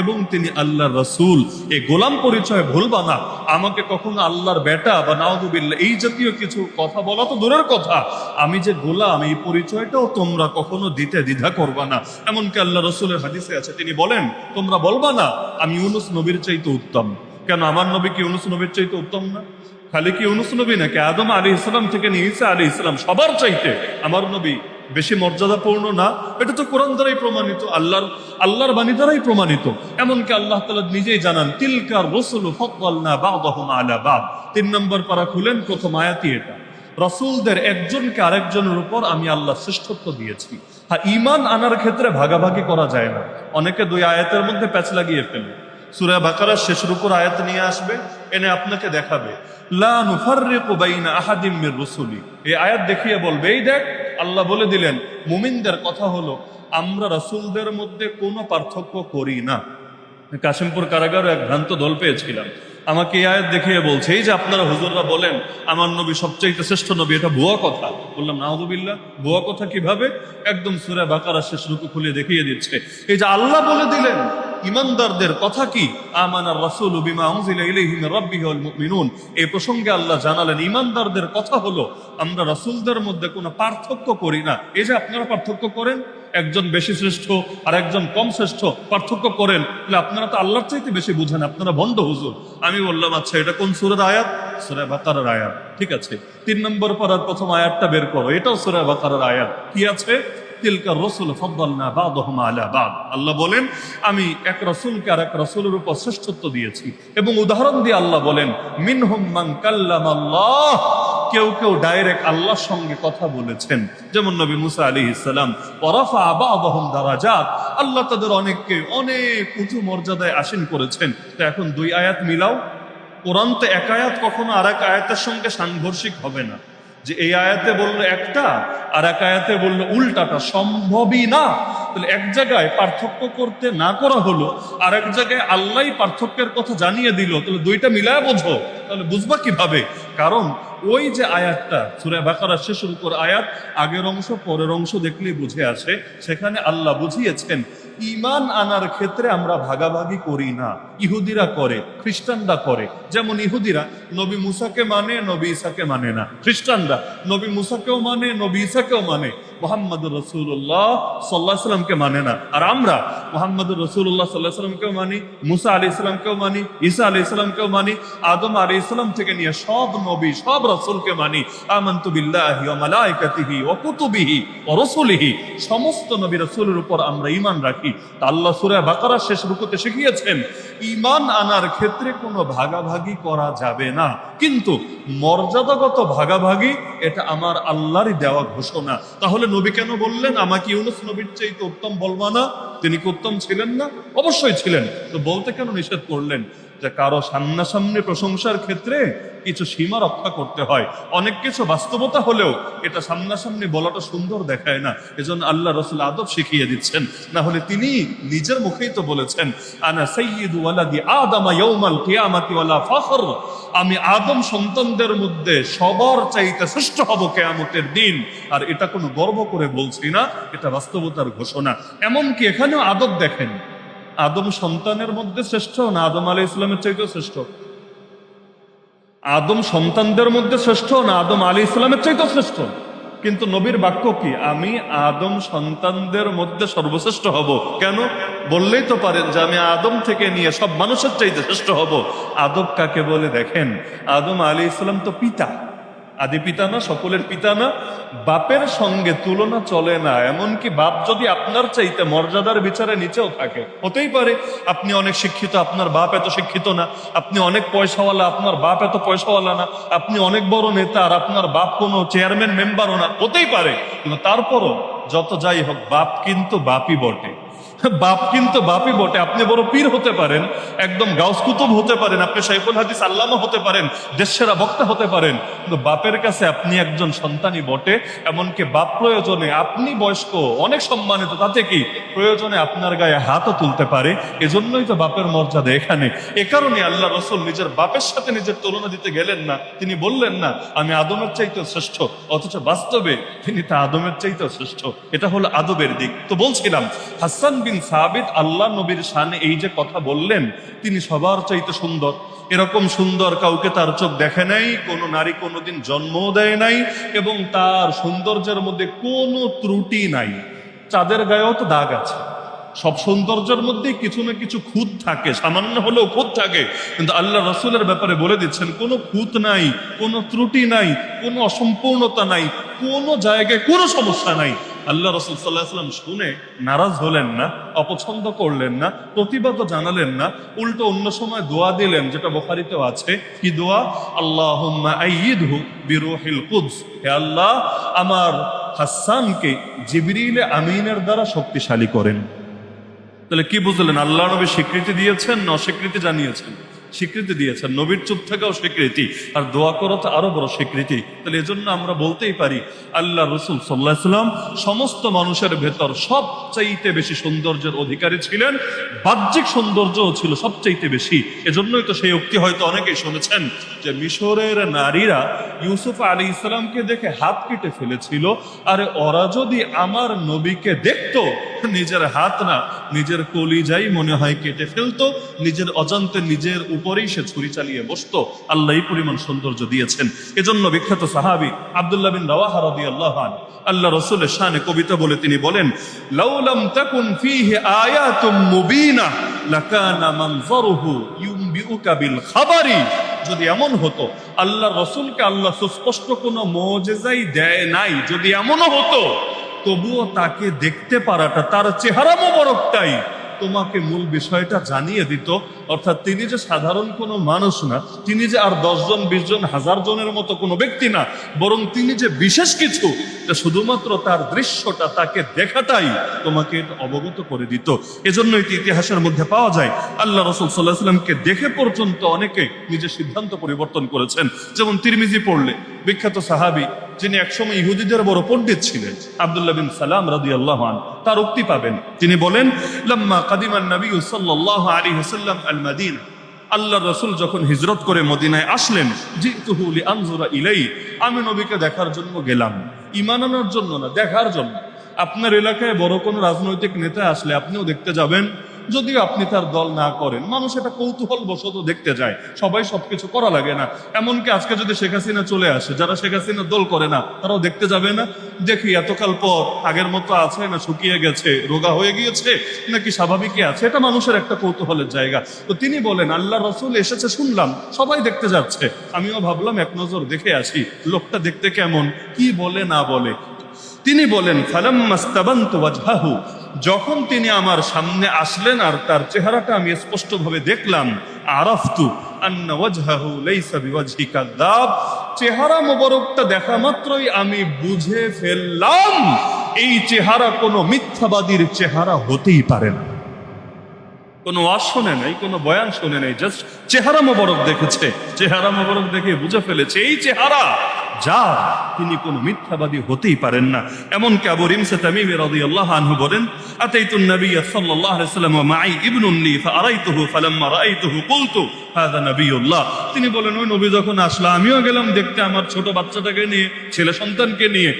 এবং তিনি আল্লাহর রাসূল। এই গোলাম পরিচয় ভুলবা না। আমাকে কখনো আল্লাহর বেটা বা নাউযুবিল্লাহ এই জাতীয় কিছু কথা বলা তো দূরের কথা, আমি যে গোলাম এই পরিচয়টাও তোমরা কখনো দিতে দ্বিধা করবা না। এমনকি আল্লাহ রাসূলের হাদিসে আছে, তিনি বলেন তোমরা বলবা না আমি ইউনূস নবীর চাইতে উত্তম। কেন? আমার নবী কি ইউনূস নবীর চাইতে উত্তম না? খালি কি ইউনূস নবী নাকি আদম আলাইহিস সালাম থেকে নিয়ে ঈসা আলাইহিস সালাম সবার চাইতে আমার নবী বেশি মর্যাদাপূর্ণ না? এটা তো কোরআন দ্বারাই প্রমাণিত, আল্লাহর বাণী দ্বারাই প্রমাণিত। এমনকি আল্লাহ তাআলা নিজেই জানান, তিলকার রাসূলু ফাদ্দালনা বা'দাহুম আলা বা'দ। 3 নম্বর পারা খুলেন, প্রথম আয়াতই এটা। রাসূলদের একজনকে আরেকজনের উপর আমি আল্লাহ শ্রেষ্ঠত্ব দিয়েছি। হ্যাঁ, ঈমান আনার ক্ষেত্রে ভাগাভাগি করা যায় না। অনেকে 2 আয়াতের মধ্যে প্যাচ লাগিয়ে ফেলে। সূরা বাকারার শেষ রুকুর আয়াত নিয়ে আসবে, এনে আপনাকে দেখাবে লা নুফাররিকু বাইনা আহাদিম মির রুসুলি। এই আয়াত দেখিয়ে বলবে এই দেখ আল্লাহ বলে দিলেন মুমিনদের কথা হলো আমরা রাসূলদের মধ্যে কোনো পার্থক্য করি না। কাশিমপুর কারাগারে এক ভ্রান্ত দল পেয়েছিলাম, আমাকে এই আয়াত দেখিয়ে বলছে, এই যে আপনারা হুজুররা বলেন আমার নবী সবচেয়ে শ্রেষ্ঠ নবী, এটা ভুয়া কথা। বললাম নাউযুবিল্লাহ, ভুয়া কথা কিভাবে? একদম সূরা বাকারা শেষ রুকু খুলে দেখিয়ে দিচ্ছে। এই যে আল্লাহ বলে দিলেন ইমানদারদের কথা কি, আমানার রাসূলু বিমা উনজিলা ইলাইহি মির রাব্বিহি ওয়াল মুমিনুন, এই প্রসঙ্গে আল্লাহ জানালেন ইমানদারদের কথা হলো আমরা রাসূলদের মধ্যে কোনো পার্থক্য করি না। এই যে আপনারা পার্থক্য করেন, একজন বেশি শ্রেষ্ঠ আর একজন কম শ্রেষ্ঠ পার্থক্য করেন, তাহলে আপনারা তো আল্লাহর চাইতে বেশি বুঝেন, আপনারা ভণ্ড হুজুর। আমি বললাম আচ্ছা এটা কোন সূরার আয়াত? সূরা বাকারার আয়াত। ঠিক আছে, 3 নম্বর পারার প্রথম আয়াতটা বের করো, এটাও সূরা বাকারার আয়াত। কি আছে? তিলকার রাসূল ফাদ্দালনা বা'দুহুম আলা বা'দ। আল্লাহ বলেন আমি এক রাসূলকে আর এক রাসূলের উপর শ্রেষ্ঠত্ব দিয়েছি। এবং উদাহরণ দিয়ে আল্লাহ বলেন মিনহুম মান কাল্লামাল্লাহ, কেউ কেউ ডাইরেক্ট আল্লাহর সঙ্গে কথা বলেছেন, যেমন নবী মুসা আলাইহিস সালাম। ওয়া রাফা বা'দুহুম দারাজাত, আল্লাহ তাদের অনেককে অনেক উঁচু মর্যাদায় আসীন করেছেন। তো এখন দুই আয়াত মিলাও। কোরআন তো এক আয়াত কখনো আর এক আয়াতের সঙ্গে সাংঘর্ষিক হবে না, যে এই আয়াতে বললো একটা আর এক আয়াতে বললো উল্টাটা, সম্ভবই না। তাহলে এক জায়গায় পার্থক্য করতে না করা হলো, আর এক জায়গায় আল্লাহই পার্থক্যের কথা জানিয়ে দিল, তাহলে দুইটা মিলায় বোঝো। তাহলে বুঝবা কিভাবে? কারণ ওই যে আয়াতটা সূরা বাকারার শেষের উপর আয়াত, আগের অংশ পরের অংশ দেখলেই বুঝে আসে, সেখানে আল্লাহ বুঝিয়েছেন ঈমান আনার ক্ষেত্রে আমরা ভাগাভাগি করি না। ইহুদিরা করে, খ্রিস্টানরা করে। যেমন ইহুদিরা নবী মুসাকে মানে, নবী ঈসাকে মানে না। খ্রিস্টানরা নবী মুসাকেও মানে, নবী ঈসাকেও মানে, মুহাম্মদুর রাসূলুল্লাহ সাল্লাল্লাহু আলাইহি সাল্লামকে মানে না। আর আমরা মুহাম্মদুর রাসূলুল্লাহ সাল্লাল্লাহু আলাইহি সাল্লামকেও মানি, মুসা আলাইহিস সালামকেও মানি, ঈসা আলাইহিস সালামকেও মানি, আদম আলাইহিস সালাম থেকে নিয়ে সব নবী সব রাসূলকে মানি। আমানতু বিল্লাহি ওয়া মালাইকাতিহি ওয়া কুতুবিহি ওয়া রাসূলিহি, সমস্ত নবী রাসূলের উপর আমরা ঈমান রাখি। তা আল্লাহ সূরা বাকারার শেষ রুকুতে শিখিয়েছেন ঈমান আনার ক্ষেত্রে কোনো ভাগাভাগি করা যাবে না, কিন্তু মর্যাদাগত ভাগাভাগি এটা আমার আল্লাহরই দেওয়া ঘোষণা। তাহলে নবী কেন বললেন আমাকে ইউনুস নবীর চাইতে উত্তম বলবা না? তিনি কি উত্তম ছিলেন না? অবশ্যই ছিলেন। তো বলতে কেন নিষেধ করলেন? যে কারো সামনাসামনি প্রশংসার ক্ষেত্রে কিছু সীমা রক্ষা করতে হয়। অনেক কিছু বাস্তবতা হলেও এটা সামনাসামনি বলাটা সুন্দর দেখায় না, এজন্য আল্লাহ রাসূল আদব শিখিয়ে দিচ্ছেন। না হলে তিনি নিজের মুখেই তো বলেছেন আনা সাইয়্যিদু ওয়ালাদি আদম ইয়াউমাল কিয়ামাতি ওয়ালা ফখর, আমি আদম সন্তানদের মধ্যে সবার চাইতে শ্রেষ্ঠ হব কিয়ামতের দিন। আর এটা কোনো গর্ব করে বলছি না, এটা বাস্তবতার ঘোষণা। এমনকি এখানেও আদব দেখেন, আদম সন্তানের মধ্যে শ্রেষ্ঠ না আদম আলাইহিস সালামের চাইতেও শ্রেষ্ঠ? আদম সন্তানদের মধ্যে শ্রেষ্ঠ না আদম আলাইহিস সালামের চাইতেও শ্রেষ্ঠ? কিন্তু নবীর বাক্য কি আমি আদম সন্তানদের মধ্যে সর্বশ্রেষ্ঠ হব। কেন? বললেই তো পারেন যে আমি আদম থেকে নিয়ে সব মানুষের চাইতে শ্রেষ্ঠ হব। আদব কাকে বলে দেখেন, আদম আলাইহিস সালাম তো পিতা, আদি পিতা না, সকলের পিতা না? বাপের সঙ্গে তুলনা চলে না। এমনকি বাপ যদি আপনার চাইতে মর্যাদার বিচারে নিচেও থাকে, হতেই পারে আপনি অনেক শিক্ষিত, আপনার বাপ এত শিক্ষিত না। আপনি অনেক পয়সাওয়ালা, আপনার বাপ এত পয়সাওয়ালা না। আপনি অনেক বড় নেতা আর আপনার বাপ কোনো চেয়ারম্যান মেম্বারও না, হতেই পারে। কিন্তু তারপরও যত যাই হোক বাপ কিন্তু বাপই বটে, বাপ কিন্তু বাপই বটে। আপনি বড় পীর হতে পারেন, একদম গাউস কুতুব হতে পারেন, আপনি শাইখুল হাদিস আল্লামা হতে পারেন, দেশসেরা বক্তা হতে পারেন, কিন্তু বাপের কাছে আপনি একজন সন্তানই বটে। এমনকি বাপ প্রয়োজনে, আপনি বয়স্ক অনেক সম্মানিত, তাতে কি প্রয়োজনে আপনার গায়ে হাতও তুলতে পারে। এজন্যই তো বাপের মর্যাদা এখানে। এ কারণে আল্লাহ রাসূল নিজের বাপের সাথে নিজের তুলনা দিতে গেলেন না। তিনি বললেন না আমি আদমের চাইতেও শ্রেষ্ঠ, অথচ বাস্তবে তিনি তা আদমের চাইতেও শ্রেষ্ঠ। এটা হলো আদবের দিক। তো বলছিলাম হাসান বিন সাবিত আল্লাহ নবীর শানে এই যে কথা বললেন, তিনি সবার চাইতে সুন্দর। এরকম সুন্দর কাউকে তার চোখ দেখে নাই, কোন নারী কোনোদিন জন্মও দেয় নাই, এবং তার সৌন্দর্যের মধ্যে কোনো ত্রুটি নাই। চাঁদের গায়েও তো দাগ আছে, সব সৌন্দর্যের মধ্যে কিছু না কিছু খুঁত থাকে, সামান্য হলেও খুঁত থাকে। কিন্তু আল্লাহ রাসূলের ব্যাপারে বলে দিচ্ছেন কোনো খুঁত নাই, কোনো ত্রুটি নাই, কোনো অসম্পূর্ণতা নাই, কোনো জায়গায় কোনো সমস্যা নাই। আল্লাহ রাসূল সাল্লাল্লাহু আলাইহি ওয়াসাল্লাম শুনে নারাজ হলেন না, অপছন্দ করলেন না, প্রতিবাদও জানালেন না, উল্টো অন্য সময় দোয়া দিলেন, যেটা বুখারীতেও আছে। কি দোয়া? আল্লাহুম্মা আইয়িদহু বিরূহিল কুদস, হে আল্লাহ আমার হাসানকে জিবরিল আমিনের দ্বারা শক্তিশালী করেন। তাহলে কি বুঝলেন? আল্লাহ নবী স্বীকৃতি দিয়েছেন না অস্বীকৃতি জানিয়েছেন? স্বীকৃতি দিয়েছেন। নবীর চুপ থাকাও স্বীকৃতি, আর দোয়া করা তো আরো বড় স্বীকৃতি। তাহলে এজন্য আমরা বলতেই পারি আল্লাহ রসুল সাল্লাল্লাহু আলাইহি সাল্লাম সমস্ত মানুষের ভেতর সবচাইতে বেশি সৌন্দর্যের অধিকারী ছিলেন, বাহ্যিক সৌন্দর্যও ছিল সবচাইতে বেশি। এজন্যই তো সেই উক্তি হয়তো অনেকেই শুনেছেন যে মিশরের নারীরা ইউসুফ আলাইহিস সালামকে দেখে হাত কেটে ফেলেছিল, আরে ওরা যদি আমার নবীকে দেখতো নিজের হাত না নিজের কলিজাই মনে হয় কেটে ফেলতো, নিজের অজান্তে নিজের উপরেই সে ছুরি চালিয়ে বসতো। আল্লাহ এই পরিমাণ সৌন্দর্য দিয়েছেন। এজন্য বিখ্যাত সাহাবী আব্দুল্লাহ বিন রাওয়াহা রাদিয়াল্লাহু আনহু আল্লাহ রাসূলের শানে কবিতা বলে তিনি বলেন, লাউলাম তাকুন ফীহি আয়াতুম মুবিনা লাকানা মানজারুহু ইউমবিউকা বিল খাবারি। যদি এমন হতো আল্লাহ রাসূলকে আল্লাহ সুস্পষ্ট কোনো মুজিজাই দেয় নাই, যদি এমনও হতো তবুও তাকে দেখতে পারাটা, তার চেহারা মোবারকটাই তোমাকে মূল বিষয়টা জানিয়ে দিত। অর্থাৎ তিনি যে সাধারণ কোনো মানুষ না, তিনি যে আর 10 জন 20 জন 1000 জনের মতো কোনো ব্যক্তি না, বরং তিনি যে বিশেষ কিছু, শুধুমাত্র তার দৃশ্যটা, তাকে দেখাটাই তোমাকে এটা অবগত করে দিত। এজন্যই ইতিহাসের মধ্যে পাওয়া যায় আল্লাহ রাসূল সাল্লাল্লাহু আলাইহি সাল্লামকে দেখে পর্যন্ত অনেকে নিজের সিদ্ধান্ত পরিবর্তন করেছেন। যেমন তিরমিজি পড়লে বিখ্যাত সাহাবী যিনি একসময় ইহুদিদের বড় পণ্ডিত ছিলেন আব্দুল্লাহ বিন সালাম রাদিয়াল্লাহু আনহু, তার উক্তি পাবেন। তিনি বলেন, লাম্মা কাদিমান নবী সাল্লাল্লাহু আলাইহি ওয়াসাল্লাম আল মাদিনা, আল্লাহর রাসূল যখন হিজরত করে মদিনায় আসলেন, জিতুহু লিআনজুরা ইলাই, আমি নবীকে দেখার জন্য গেলাম, ঈমান আনার জন্য না, দেখার জন্য। আপনার এলাকায় বড় কোনো রাজনৈতিক নেতা আসলে আপনিও দেখতে যাবেন, যদিও আপনি তার দল না করেন, মানুষ এটা কৌতূহল বশত দেখতে যায়, সবাই সবকিছু করা লাগে না। এমনকি আজকে যদি শেখ হাসিনা চলে আসে, যারা শেখ হাসিনার দল করে না তারাও দেখতে যাবে না, দেখি এতকাল পর আগের মতো আছে না শুকিয়ে গেছে, রোগা হয়ে গিয়েছে নাকি স্বাভাবিকই আছে, এটা মানুষের একটা কৌতূহলের জায়গা। তো তিনি বলেন আল্লাহ রাসূল এসেছে শুনলাম, সবাই দেখতে যাচ্ছে, আমিও ভাবলাম এক নজর দেখে আসি লোকটা দেখতে কেমন, কি বলে না বলে। তিনি বলেন, ফালাম্মাস্তাবানতু ওয়াজহাহু, যখন তিনি আমার সামনে আসলেন আর তার চেহারাটা আমি স্পষ্টভাবে দেখলাম, আরাফতু আন্না ওয়াজহাহু লাইসা বিওয়াজহি কাযাব, চেহারা মোবারকটা দেখা মাত্রই আমি বুঝে ফেললাম এই চেহারা কোনো মিথ্যাবাদীর চেহারা হতেই পারে না। কোনো ওয়াজ শোনে নাই, কোনো বয়ান শোনে নাই, জাস্ট চেহারা মোবারক দেখেছে, চেহারা মোবারক দেখে বুঝে ফেলেছে এই চেহারা যা, তিনি কোনো মিথ্যাবাদী হতেই পারেন না। এমনকি আবু রিমসা তামিমি রাদিয়াল্লাহু আনহু বলেন, আতাইতুন নবী সাল্লাল্লাহু আলাইহি ওয়াসাল্লাম ওয়া মাই ইবনুন লি ফাআরাইতুহু ফালাম্মা রাআইতুহু কুলতু হাযা নবিয়ুল্লাহ। তিনি বলেন, ওই নবী যখন আসলো আমিও গেলাম দেখতে আমার ছোট বাচ্চাটাকে নিয়ে, ছেলে সন্তানকে নিয়ে,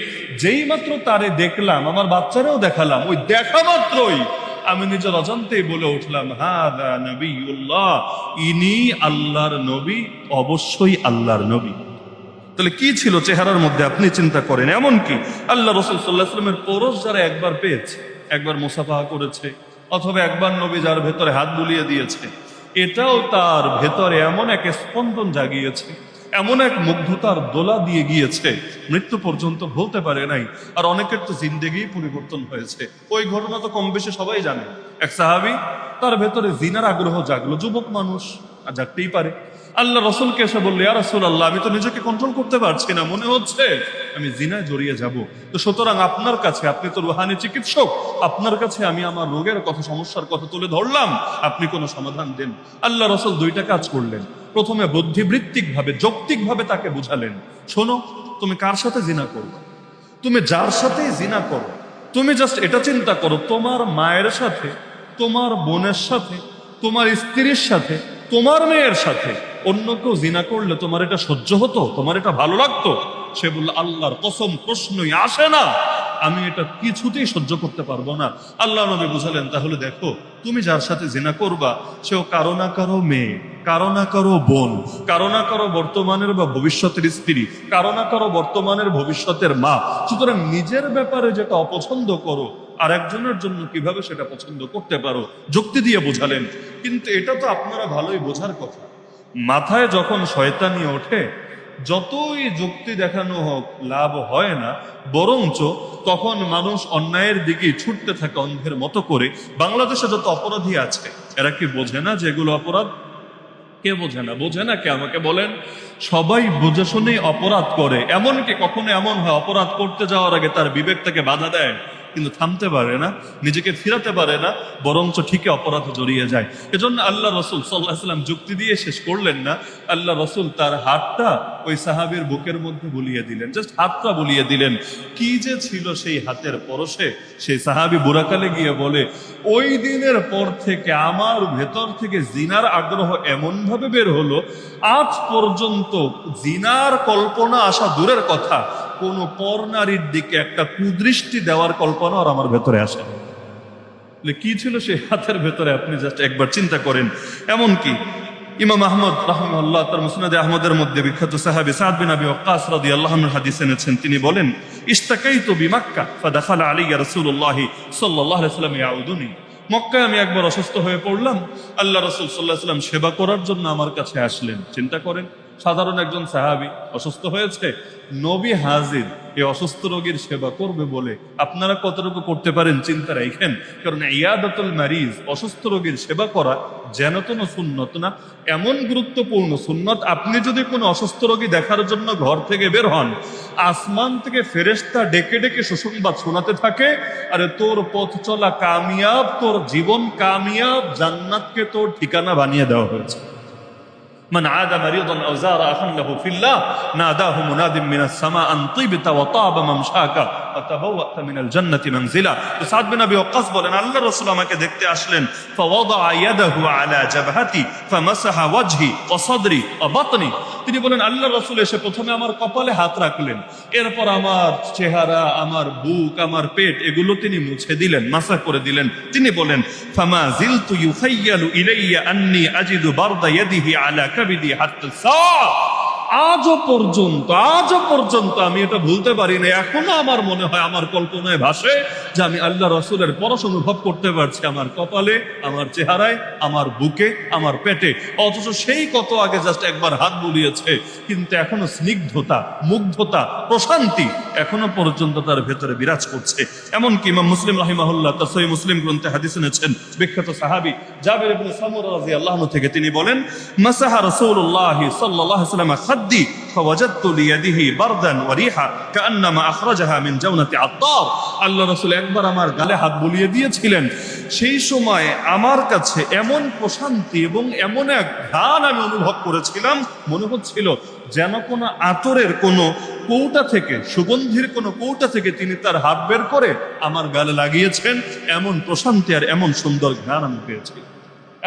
যেই মাত্র তারে দেখলাম আমার বাচ্চারেও দেখালাম, ওই দেখা মাত্রই আমি নিজের অজান্তেই বলে উঠলাম, হাযা নবিয়ুল্লাহ, ইনি আল্লাহর নবী, অবশ্যই আল্লাহর নবী। তাহলে কি ছিল চেহারার মধ্যে আপনি চিন্তা করেন। এমনকি আল্লাহ রাসূল সাল্লাল্লাহু আলাইহি ওয়াসাল্লামের পরশ যারা একবার পেয়েছে, একবার মুসাফাহা করেছে, অথবা একবার নবী যার ভেতরে হাত বুলিয়ে দিয়েছে, এটাও তার ভেতরে এমন এক স্পন্দন জাগিয়েছে, এমন এক মুগ্ধতার দোলা দিয়ে গিয়েছে, মৃত্যু পর্যন্ত ভুলতে পারে নাই। আর অনেকের তো জিন্দেগি পরিবর্তন হয়েছে। ওই ঘটনা তো কম বেশি সবাই জানে। এক সাহাবী, তার ভেতরে জিনার আগ্রহ জাগলো, যুবক মানুষ, আর জাগতেই পারে। আল্লাহ রাসূলকে এসে বলল, ইয়া রাসূলুল্লাহ, আমি তো নিজেকে কন্ট্রোল করতে পারছি না, মনে হচ্ছে আমি জিনায় জড়িয়ে যাব। তো সুতরাং আপনার কাছে, আপনি তো রুহানি চিকিৎসক, আপনার কাছে আমি আমার রোগের কথা, সমস্যার কথা তুলে ধরলাম, আপনি কোনো সমাধান দেন। আল্লাহ রাসূল দুইটা কাজ করলেন। প্রথমে বুদ্ধিবৃত্তিক ভাবে, যৌক্তিক ভাবে তাকে বুঝালেন, শোনো, তুমি কার সাথে জিনা করবে, তুমি যার সাথেই জিনা করো, তুমি জাস্ট এটা চিন্তা করো, তোমার মায়ের সাথে, তোমার বোনের সাথে, তোমার স্ত্রীর সাথে, তোমার মেয়ের সাথে অন্য কেউ জিনা করলে তোমার এটা সহ্য হতো, তোমার এটা ভালো লাগতো? সে বলল, আল্লাহর কসম, প্রশ্নই আসে না, আমি এটা কিছুতেই সহ্য করতে পারবো না। আল্লাহ নবী বুঝালেন, তাহলে দেখো, তুমি যার সাথে জিনা করবা সেও কারো না কারো মেয়ে, কারো না কারো বোন, কারো না কারো বর্তমানের বা ভবিষ্যতের স্ত্রী, কারো না কারো বর্তমানের ভবিষ্যতের মা। সুতরাং নিজের ব্যাপারে যেটা অপছন্দ করো আর একজনের জন্য কিভাবে সেটা পছন্দ করতে পারো, যুক্তি দিয়ে বোঝালেন। কিন্তু এটা তো আপনারা ভালোই বোঝার কথা, মাথায় যখন শয়তানি ওঠে, যতই যুক্তি দেখানো হোক লাভ হয় না, বরঞ্চ তখন মানুষ অন্যায়ের দিকে ছুটতে থাকে অন্ধের মতো করে। বাংলাদেশে যত অপরাধী আছে, এরা কি বোঝে না যেগুলো অপরাধ? কে বোঝে না? বোঝে না কে? আমাকে বলেন। সবাই বুঝে শুনেই অপরাধ করে। এমনকি কখনো এমন হয় অপরাধ করতে যাওয়ার আগে তার বিবেক তাকে বাধা দেয়, কিন্তু থামতে পারে না, নিজেকে ফিরাতে পারে না, বরঞ্চ ঠিকই অপরাধে জড়িয়ে যায়। এজন্য আল্লাহ রসুল সাল্লাল্লাহু আলাইহি ওয়াসাল্লাম যুক্তি দিয়ে শেষ করলেন না, আল্লাহ রসুল তার হাতটা ওই সাহাবীর বুকের মধ্যে বুলিয়ে দিলেন, জাস্ট হাতটা বুলিয়ে দিলেন। কি যে ছিল সেই হাতের পরশে, সেই সাহাবী বুড়াকালে গিয়ে বলে, ওই দিনের পর থেকে আমার ভেতর থেকে জিনার আগ্রহ এমন ভাবে বের হলো, আজ পর্যন্ত জিনার কল্পনা আসা দূরের কথা, কোন পর নারীর দিকে একটা কুদৃষ্টি দেওয়ার কল্পনা আর আমার ভেতরে আসে। কি ছিল সেই হাতের ভেতরে আপনি জাস্ট একবার চিন্তা করেন। এমনকি ইমাম আহমদ রাহিমাহুল্লাহ তার মুসনাদে আহমদের মধ্যে বিখ্যাত সাহাবী সাদ বিন আবি ওয়াক্কাস রাদিয়াল্লাহু আনহু হাদিস এনেছেন। তিনি বলেন, ইশতাকাইতু বিমাক্কা ফাদাখালা আলাইয়া রাসূলুল্লাহ সাল্লাল্লাহু আলাইহি ওয়াসাল্লাম ইয়াউদুনি। মক্কায় আমি একবার অসুস্থ হয়ে পড়লাম, আল্লাহ রাসূল সাল্লাল্লাহু আলাইহি ওয়াসাল্লাম সেবা করার জন্য আমার কাছে আসলেন। চিন্তা করেন, সাধারণ একজন সাহাবী অসুস্থ হয়েছে, নবী হাজির এই অসুস্থ রোগীর সেবা করবে বলে আপনারা কতটুকু করতে পারেন চিন্তা রাখেন। কারণ ইয়াদাতুল মারিজ, অসুস্থ রোগীর সেবা করা যেন কোনো সুন্নত না, এমন গুরুত্বপূর্ণ সুন্নত, আপনি যদি কোনো অসুস্থ রোগী দেখার জন্য ঘর থেকে বের হন, আসমান থেকে ফেরেশতা ডেকে ডেকে সুসংবাদ শোনাতে থাকে, আরে তোর পথ চলা কামিয়াব, তোর জীবন কামিয়াব, জান্নাতকে তোর ঠিকানা বানিয়ে দেওয়া হয়েছে। من عاد مريضا أو زار أخا له في الله ناداه مناد من السماء أن طبت وطاب ممشاك وتبوأت من الجنة منزلا। সাদ বিন আবি ওয়াক্কাস বলেন, আল্লাহর রাসূল আমাকে দেখতে আসলেন, فوضع يده على جبهتي فمسح وجهي وصدري وبطني। তিনি বলেন, আল্লাহর রাসূল এসে প্রথমে আমার কপালে হাত রাখলেন, এরপর আমার চেহারা, আমার বুক, আমার পেট এগুলো তিনি মুছে দিলেন, মাসাহ করে দিলেন। তিনি বলেন, فما زلت يخيل إلي أني أجد برد يده على كبدي حتى الساعة। আজও পর্যন্ত আমি এটা ভুলতে পারি না। এখনো আমার মনে হয়, আমার কল্পনায় ভাসে যে আমি আল্লাহ রাসূলের পরশ অনুভব করতে পারছি আমার কপালে, আমার চেহারায়, আমার বুকে, আমার পেটে। অথচ সেই কত আগে জাস্ট একবার হাত বুলিয়েছে, কিন্তু এখনো স্নিগ্ধতা, মুগ্ধতা, প্রশান্তি এখনো পর্যন্ত তার ভেতরে বিরাজ করছে। এমনকি ইমাম মুসলিম রাহিমাহুল্লাহ তার সহিহ মুসলিম গ্রন্থে হাদিস এনেছেন, বিখ্যাত সাহাবী জাবির ইবনে সামুরা রাদিয়াল্লাহু আনহু থেকে তিনি বলেন, মাসাহা রাসূলুল্লাহ সাল্লাল্লাহু আলাইহি ওয়াসাল্লাম খাদ্দি ফাওয়াজাদতু লিয়াদিহি বারদান ওয়া রিহা কাআন্নামা আখরাজাহা মিন জাওনাতি আত্তার। আল্লাহ রাসূল একবার আমার গালে হাত বুলিয়ে দিয়েছিলেন, সেই সময় আমার কাছে এমন প্রশান্তি এবং এমন এক ঘ্রাণ আমি অনুভব করেছিলাম, মনে হচ্ছিল যেন কোনো আতরের কোনো কৌটা থেকে, সুগন্ধির কোনো কৌটা থেকে তিনি তার হাত বের করে আমার গালে লাগিয়েছেন। এমন প্রশান্তি আর এমন সুন্দর ঘ্রাণ আমি পেয়েছি।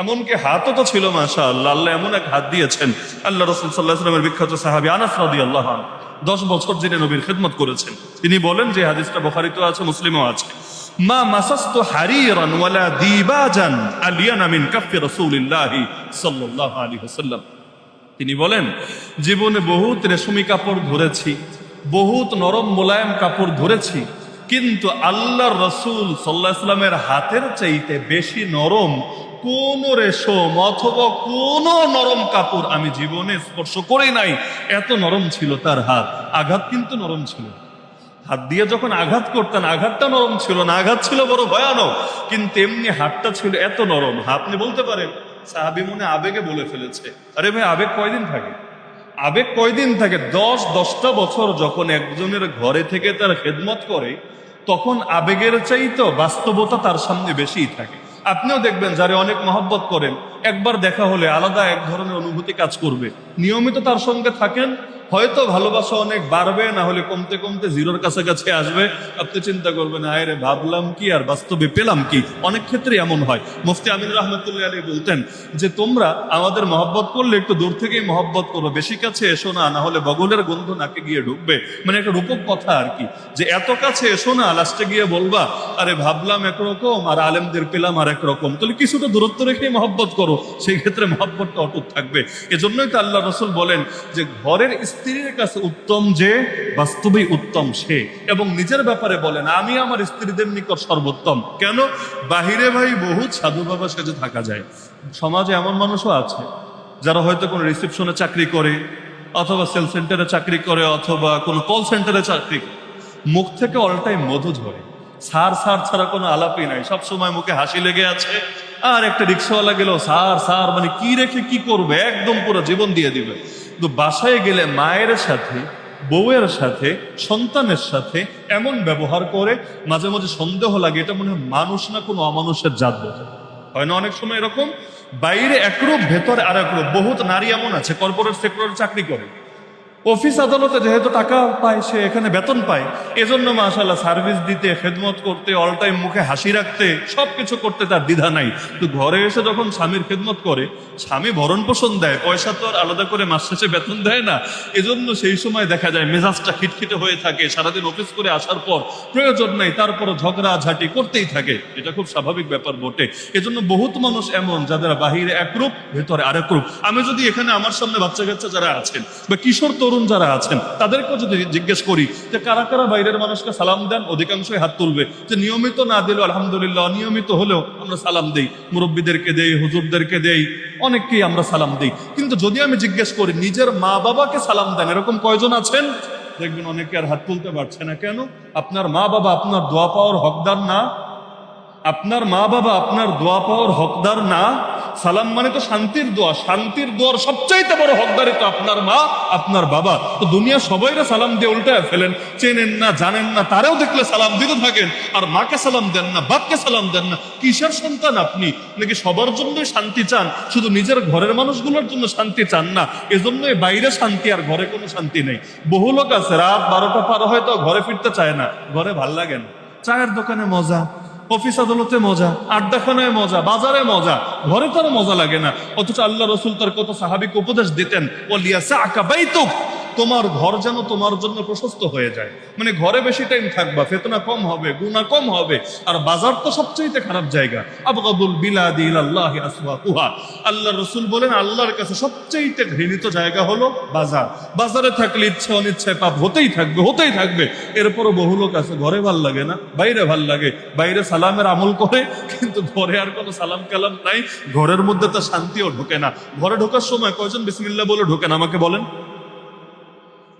এমনকি হাতও তো ছিল মাশাআল্লাহ, আল্লাহ এমন এক হাত দিয়েছেন। আল্লাহ রাসূল সাল্লাল্লাহু আলাইহি ওয়াসাল্লামের বিখ্যাত সাহাবী আনাস রাদিয়াল্লাহু আনহু 10 বছর যিনি নবীর খিদমত করেছেন, তিনি বলেন, যে হাদিসটা বুখারীতেও আছে, মুসলিমেও আছে, মা মাসাস্তু হারিরান ওয়ালা দিবাজান আলিয়ানা মিন কাফি রাসূলিল্লাহি সাল্লাল্লাহু আলাইহি ওয়াসাল্লাম। তিনি বলেন, জীবনে বহুত রেশমি কাপড় ধরেছি, বহুত নরম মোলায়েম কাপড় ধরেছি, কিন্তু আল্লাহর রাসূল সাল্লাল্লাহু আলাইহি ওয়াসাল্লামের হাতের চাইতে বেশি নরম কোন রেশম অথবা কোন নরম কাপড় আমি জীবনে স্পর্শ করি নাই। এত নরম ছিল তার হাত। আঘাত কিন্তু নরম ছিল, হাত দিয়ে যখন আঘাত করতেন আঘাতটা নরম ছিল না, আঘাত ছিল বড় ভয়ানক, কিন্তু এমনি হাতটা ছিল এত নরম। আপনি বলতে পারেন সাহাবী মনে আবেগে বলে ফেলেছে। আরে ভাই, আবেগ কয়দিন থাকে? আবেগ কয়দিন থাকে? 10-10টা বছর যখন একজনের ঘরে থেকে তার খেদমত করে, তখন আবেগের চাইতে বাস্তবতা তার সামনে বেশিই থাকে। আপনিও দেখবেন যারে অনেক মহব্বত করেন, একবার দেখা হলে আলাদা এক ধরনের অনুভূতি কাজ করবে। নিয়মিত তার সঙ্গে থাকেন, হয়তো ভালোবাসা অনেক বাড়বে, না হলে কমতে কমতে জিরোর কাছাকাছি আসবে। আপনি চিন্তা করবেন, আয় রে, ভাবলাম কি আর বাস্তবে পেলাম কি। অনেক ক্ষেত্রে এমন হয়। মুফতি আমিন রহমতুল্লাহ আলাইহি বলতেন যে, তোমরা আমাদের মহব্বত করলে একটু দূর থেকেই মহব্বত করো, বেশি কাছে এসো না, না হলে বগলের গন্ধ নাকে গিয়ে ঢুকবে। মানে একটা রূপক কথা আর কি, যে এত কাছে এসো না, লাস্টে গিয়ে বলবা আরে ভাবলাম একরকম আর আলেমদের পেলাম আর একরকম। তাহলে কিছুটা দূরত্ব রেখেই মহব্বত করো, সেই ক্ষেত্রে মহব্বতটা অটুট থাকবে। এজন্যই তো আল্লাহ রাসূল বলেন যে ঘরের স্ত্রীর কাছে উত্তম যে, বাস্তবেই উত্তম সে। এবং নিজের ব্যাপারে বলেন, আমি আমার স্ত্রীদের নিকট সর্বোত্তম। কেন? বাহিরে ভাই বহুত সাধু বাবা সেজে থাকা যায়। সমাজে এমন মানুষও আছে যারা হয়তো কোনো রিসেপশনে চাকরি করে, অথবা সেল সেন্টারে চাকরি করে, অথবা কোনো কল সেন্টারে চাকরি করে, মুখ থেকে অল টাইম মধু ঝরে, সার ছাড়া কোনো আলাপই নাই, সবসময় মুখে হাসি লেগে আছে। আর একটা রিক্সাওয়ালা গেল সার মানে কি রেখে কি করবে, একদম পুরো জীবন দিয়ে দিবে। কিন্তু বাসায় গেলে মায়ের সাথে বউয়ের সাথে, সন্তানের সাথে এমন ব্যবহার করে মাঝে মাঝে সন্দেহ লাগে এটা মনে হয় মানুষ না কোনো অমানুষের জাত বোঝা হয় না। অনেক সময় এরকম বাইরে একরূপ ভেতরে আর একরূপ। বহুত নারী এমন আছে কর্পোরেট সেক্টরে চাকরি করে, অফিস আদালতে যেহেতু টাকা পায়, সে এখানে বেতন পায়, এজন্য মাশাআল্লাহ সার্ভিস দিতে, খেদমত করতে, অল টাইম মুখে হাসি রাখতে, সবকিছু করতে তার দ্বিধা নাই। তো ঘরে এসে যখন স্বামীর খেদমত করে, স্বামী ভরণ পোষণ দেয়, পয়সা তো আর আলাদা করে মাস শেষে বেতন দেয় না, এজন্য সেই সময় দেখা যায় মেজাজটা খিটখিটে হয়ে থাকে। সারাদিন অফিস করে আসার পর প্রয়োজন নাই, তারপরও ঝগড়া ঝাঁটি করতেই থাকে। এটা খুব স্বাভাবিক ব্যাপার বটে। এজন্য বহুত মানুষ এমন যাদের বাহিরে একরূপ, ভেতরে আরেক রূপ। আমি যদি এখানে আমার সামনে বাচ্চা কাচ্চা যারা আছেন বা কিশোর তরুণ যারা আছেন তাদেরকেও যদি জিজ্ঞেস করি যে কারা কারা বাইরের মানুষকে সালাম দেন, অধিকাংশই হাত তুলবে। যে নিয়মিত না দিলেও আলহামদুলিল্লাহ, অনিয়মিত হলেও আমরা সালাম দেই, মুরব্বীদেরকে দেই, হুজুরদেরকে দেই, অনেককেই আমরা সালাম দিই। কিন্তু যদি আমি জিজ্ঞেস করি নিজের মা বাবাকে সালাম দেন, এরকম কয়জন আছেন? দেখবেন অনেকে আর হাত তুলতে পারছে না। কেন? আপনার মা বাবা আপনার দোয়া পাওয়ার হকদার না? আপনার মা বাবা আপনার দোয়া পাওয়ার হকদার না? সালাম মানে তো শান্তির দোয়া, শান্তির দোয়ার সবচাইতে বড় হকদারি তো আপনার মা, আপনার বাবা। তো দুনিয়া সবাইরা সালাম দিয়ে উল্টায় ফেলেন, চেনেন না, জানেন না, তারাও দেখলে সালাম দিতে থাকেন, আর মাকে সালাম দেন না, বাপকে সালাম দেন না। কিসের সন্তান আপনি? নাকি সবার জন্যই শান্তি চান, শুধু নিজের ঘরের মানুষগুলোর জন্য শান্তি চান না? এজন্যই বাইরে শান্তি আর ঘরে কোনো শান্তি নেই। বহু লোক আছে রাত 12টা পার হয়তো ঘরে ফিরতে চায় না, ঘরে ভাল লাগে না। চায়ের দোকানে মজা, অফিস আদালতে মজা, আড্ডাখানায় মজা, বাজারে মজা, ঘরে তার মজা লাগে না। অথচ আল্লাহ রসুল তার কত সাহাবীকে উপদেশ দিতেন, ওয়ালিয়াসআকা বাইতুক, তোমার ঘর যেন তোমার জন্য প্রশস্ত হয়ে যায়। মানে ঘরে বেশি টাইম থাকবা, ফিতনা কম হবে, গুনাহ কম হবে। আর বাজার তো সবচেয়ে খারাপ জায়গা। আবগাদুল বিলাদি ইলাল্লাহি আসওয়াকুহা, আল্লাহ রসুল বলেন আল্লাহর কাছে সবচেয়ে ঘৃণিত জায়গা হলো বাজার। বাজারে থাকলে ইচ্ছে অনিচ্ছায় পাপ হতেই থাকবে, হতেই থাকবে। এরপরও বহু লোক আছে ঘরে ভাল লাগে না, বাইরে ভাল লাগে। বাইরে সালামের আমল করে, কিন্তু ঘরে আর কোনো সালাম কালাম নাই। ঘরের মধ্যে তো শান্তিও ঢোকে না। ঘরে ঢোকার সময় কয়জন বিসমিল্লাহ বলে ঢোকেন আমাকে বলেন?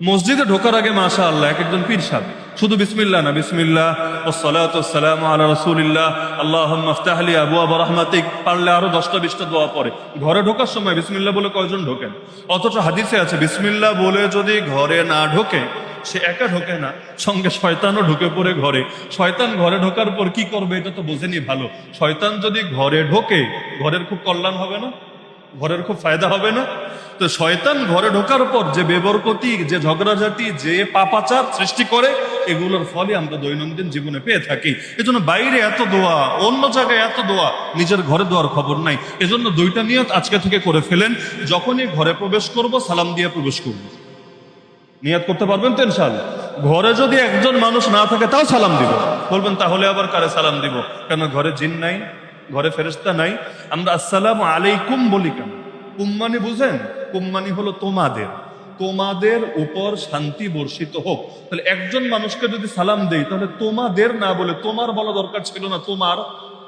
মসজিদে ঢোকার আগে মাশাআল্লাহ এক একজন পীর সাহেব শুধু বিসমিল্লাহ না, বিসমিল্লাহ ওয়াসসালাতু ওয়াসসালামু আলা রাসূলিল্লাহ আল্লাহুম্মা ইফতাহ লি আবওয়াব রাহমাতিক, পারলে আরো 10টা 20টা দোয়া পড়ে। ঘরে ঢোকার সময় বিসমিল্লাহ বলে কয়জন ঢোকেন? অথচ হাদিসে আছে বিসমিল্লাহ বলে যদি ঘরে না ঢোকে, সে একা ঢোকে না, সঙ্গে শয়তানও ঢুকে পড়ে ঘরে। শয়তান ঘরে ঢোকার পর কি করবে এটা তো বোঝেনি ভালো। শয়তান যদি ঘরে ঢোকে, ঘরের খুব কল্যাণ হবে না? ঘরের খুব ফায়দা হবে না? তো শয়তান ঘরে ঢোকার পর যে বেবরকতি, যে ঝগড়াঝাটি, যে পাপাচার সৃষ্টি করে, এগুলোর ফলে আমরা দৈনন্দিন জীবনে পেয়ে থাকি। এজন্য বাইরে এত দোয়া, অন্য জায়গায় এত দোয়া, নিজের ঘরে দোয়ার খবর নাই। এজন্য 2টা নিয়ত আজকে থেকে করে ফেলেন। যখনই ঘরে প্রবেশ করব সালাম দিয়ে প্রবেশ করব। নিয়ত করতে পারবেন তো ইনশাআল্লাহ? ঘরে যদি একজন মানুষ না থাকে তাও সালাম দিব। বলবেন তাহলে আবার কারে সালাম দিব? কেন ঘরে জিন নাই, ঘরে ফেরেশতা নাই। আমরা আসসালামু আলাইকুম বলি কেন? কুম্মানি বুঝেন? কুম্মানি হলো তোমাদের, তোমাদের উপর শান্তি বর্ষিত হোক। তাহলে একজন মানুষকে যদি সালাম দেই, তাহলে তোমাদের না বলে তোমার বলা দরকার ছিল না, তোমার,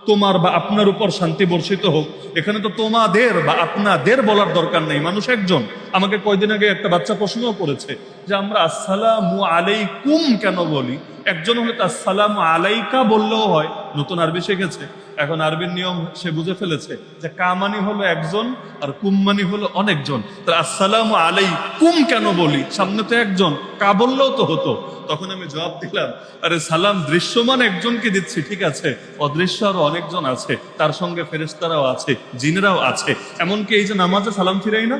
তোমার বা আপনার উপর শান্তি বর্ষিত হোক। এখানে তো তোমাদের বা আপনাদের বলার দরকার নেই, মানুষ একজন। আমাকে কয়দিন আগে একটা বাচ্চা প্রশ্নও করেছে যে আমরা আসসালামু আলাইকুম কেন বলি? একজন হলে তো আসসালামু আলাইকা বললেও হয়, নতুন আরবি শিখেছে, এখন আরবির নিয়ম সে বুঝে ফেলেছে যে কামানি হলো একজন আর কুম্মানি হলো অনেকজন। তাহলে আসসালামু আলাইকুম কেন বলি? সামনে তো একজন, কা বললেও তো হতো। তখন আমি জবাব দিলাম, আরে সালাম দৃশ্যমান একজনকে দিচ্ছি, ঠিক আছে, অদৃশ্য আরো অনেকজন আছে, তার সঙ্গে ফেরেশতারাও আছে, জিনেরাও আছে। এমনকি এই যে নামাজে সালাম ফিরাই না,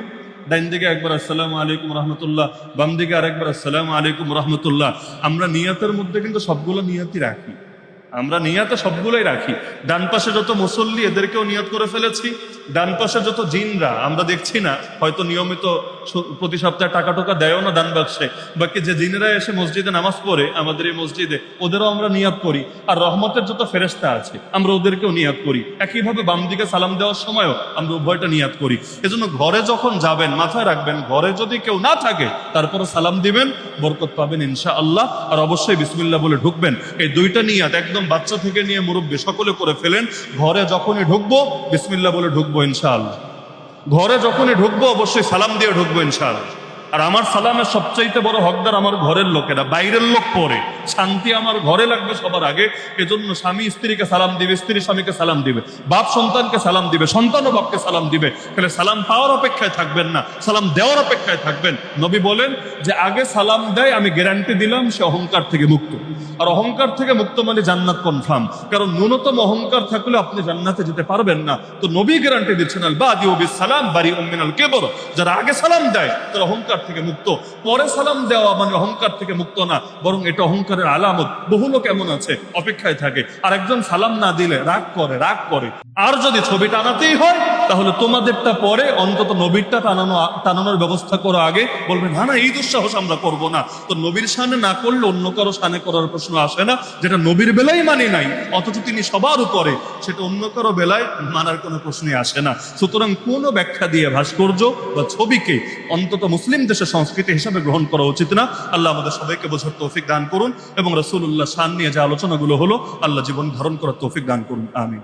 ডাইন দিকে একবার আসসালামু আলাইকুম রহমতুল্লাহ, বাম দিকে আরেকবার আসসালামু আলাইকুম রহমতুল্লাহ। আমরা নিয়াতের মধ্যে কিন্তু সবগুলো নিয়াতই রাখি, আমরা নিয়াতে সবগুলোই রাখি। ডান পাশে যত মুসল্লি, এদেরকেও নিয়াত করে ফেলেছি। ডান পাশে যত জিনরা আমরা দেখছি না, হয়তো নিয়মিত প্রতি সপ্তাহে টাকা টোকা দেয়ও না দান বাক্সে, বাকি যে জিনেরা এসে মসজিদে নামাজ পড়ে আমাদের এই মসজিদে, ওদেরও আমরা নিয়াত করি। আর রহমতের যত ফেরেশতা আছে আমরা ওদেরকেও নিয়াত করি। একইভাবে বাম দিকে সালাম দেওয়ার সময়ও আমরা উভয়টা নিয়াত করি। এজন্য ঘরে যখন যাবেন মাথায় রাখবেন, ঘরে যদি কেউ না থাকে তারপরে সালাম দিবেন, বরকত পাবেন ইনশাআল্লাহ। আর অবশ্যই বিসমিল্লাহ বলে ঢুকবেন। এই 2টা নিয়াত একদম বাচ্চা থেকে নিয়ে মুরব্বী সকলে করে ফেলেন। ঘরে যখনই ঢুকবো বিসমিল্লাহ বলে ঢুকবো ইনশাআল্লাহ। ঘরে যখনই ঢুকবো অবশ্যই সালাম দিয়ে ঢুকবো ইনশাআল্লাহ। আর আমার সালামের সবচাইতে বড় হকদার আমার ঘরের লোকেরা, বাইরের লোক পরে শান্তি আমার ঘরে লাগবে সবার আগে। এজন্য স্বামী স্ত্রীকে সালাম দিবে, স্ত্রী স্বামীকে সালাম দিবে, বাপ সন্তানকে সালাম দিবে, সন্তানও বাপকে সালাম দিবে। তাহলে সালাম পাওয়ার অপেক্ষায় থাকবেন না, সালাম দেওয়ার অপেক্ষায় থাকবেন। নবী বলেন যে আগে সালাম দেয়, আমি গ্যারান্টি দিলাম সে অহংকার থেকে মুক্ত। আর অহংকার থেকে মুক্ত মানে জান্নাত কনফার্ম, কারণ ন্যূনতম অহংকার থাকলে আপনি জান্নাতে যেতে পারবেন না। তো নবী গ্যারান্টি দিচ্ছেন আল বাদিউ বিস সালাম বারিউম মিনাল কিবর, যারা আগে সালাম দেয় তারা অহংকার থেকে মুক্ত। পরে সালাম দেওয়া মানে অহংকার থেকে মুক্ত না, বরং এটা অহংকারের আলামত। বহু লোক এমন আছে অপেক্ষায় থাকে, আর একজন সালাম না দিলে রাগ করে। আর যদি ছবি টানাতেই হয় তাহলে তোমাদেরটা পরে অন্তত নবীরটা টানানোর ব্যবস্থা করো আগে। বলবে না না, এই দুঃসাহস আমরা করবো না। তো নবীর শানে না করলে অন্য কারো শানে করার প্রশ্ন আসে না। যেটা নবীর বেলায় মানি নাই অথচ তিনি সবার উপরে, সেটা অন্য কারো বেলায় মানার কোনো প্রশ্নই আসে না। সুতরাং কোনো ব্যাখ্যা দিয়ে ভাস্কর্য বা ছবিকে অন্তত মুসলিম দেশের সংস্কৃতি হিসাবে গ্রহণ করা উচিত না। আল্লাহ আমাদের সবাইকে বোঝার তৌফিক দান করুন এবং রাসূলুল্লাহ শান নিয়ে যে আলোচনাগুলো হলো, আল্লাহ জীবন ধারণ করার তৌফিক দান করুন। আমিন।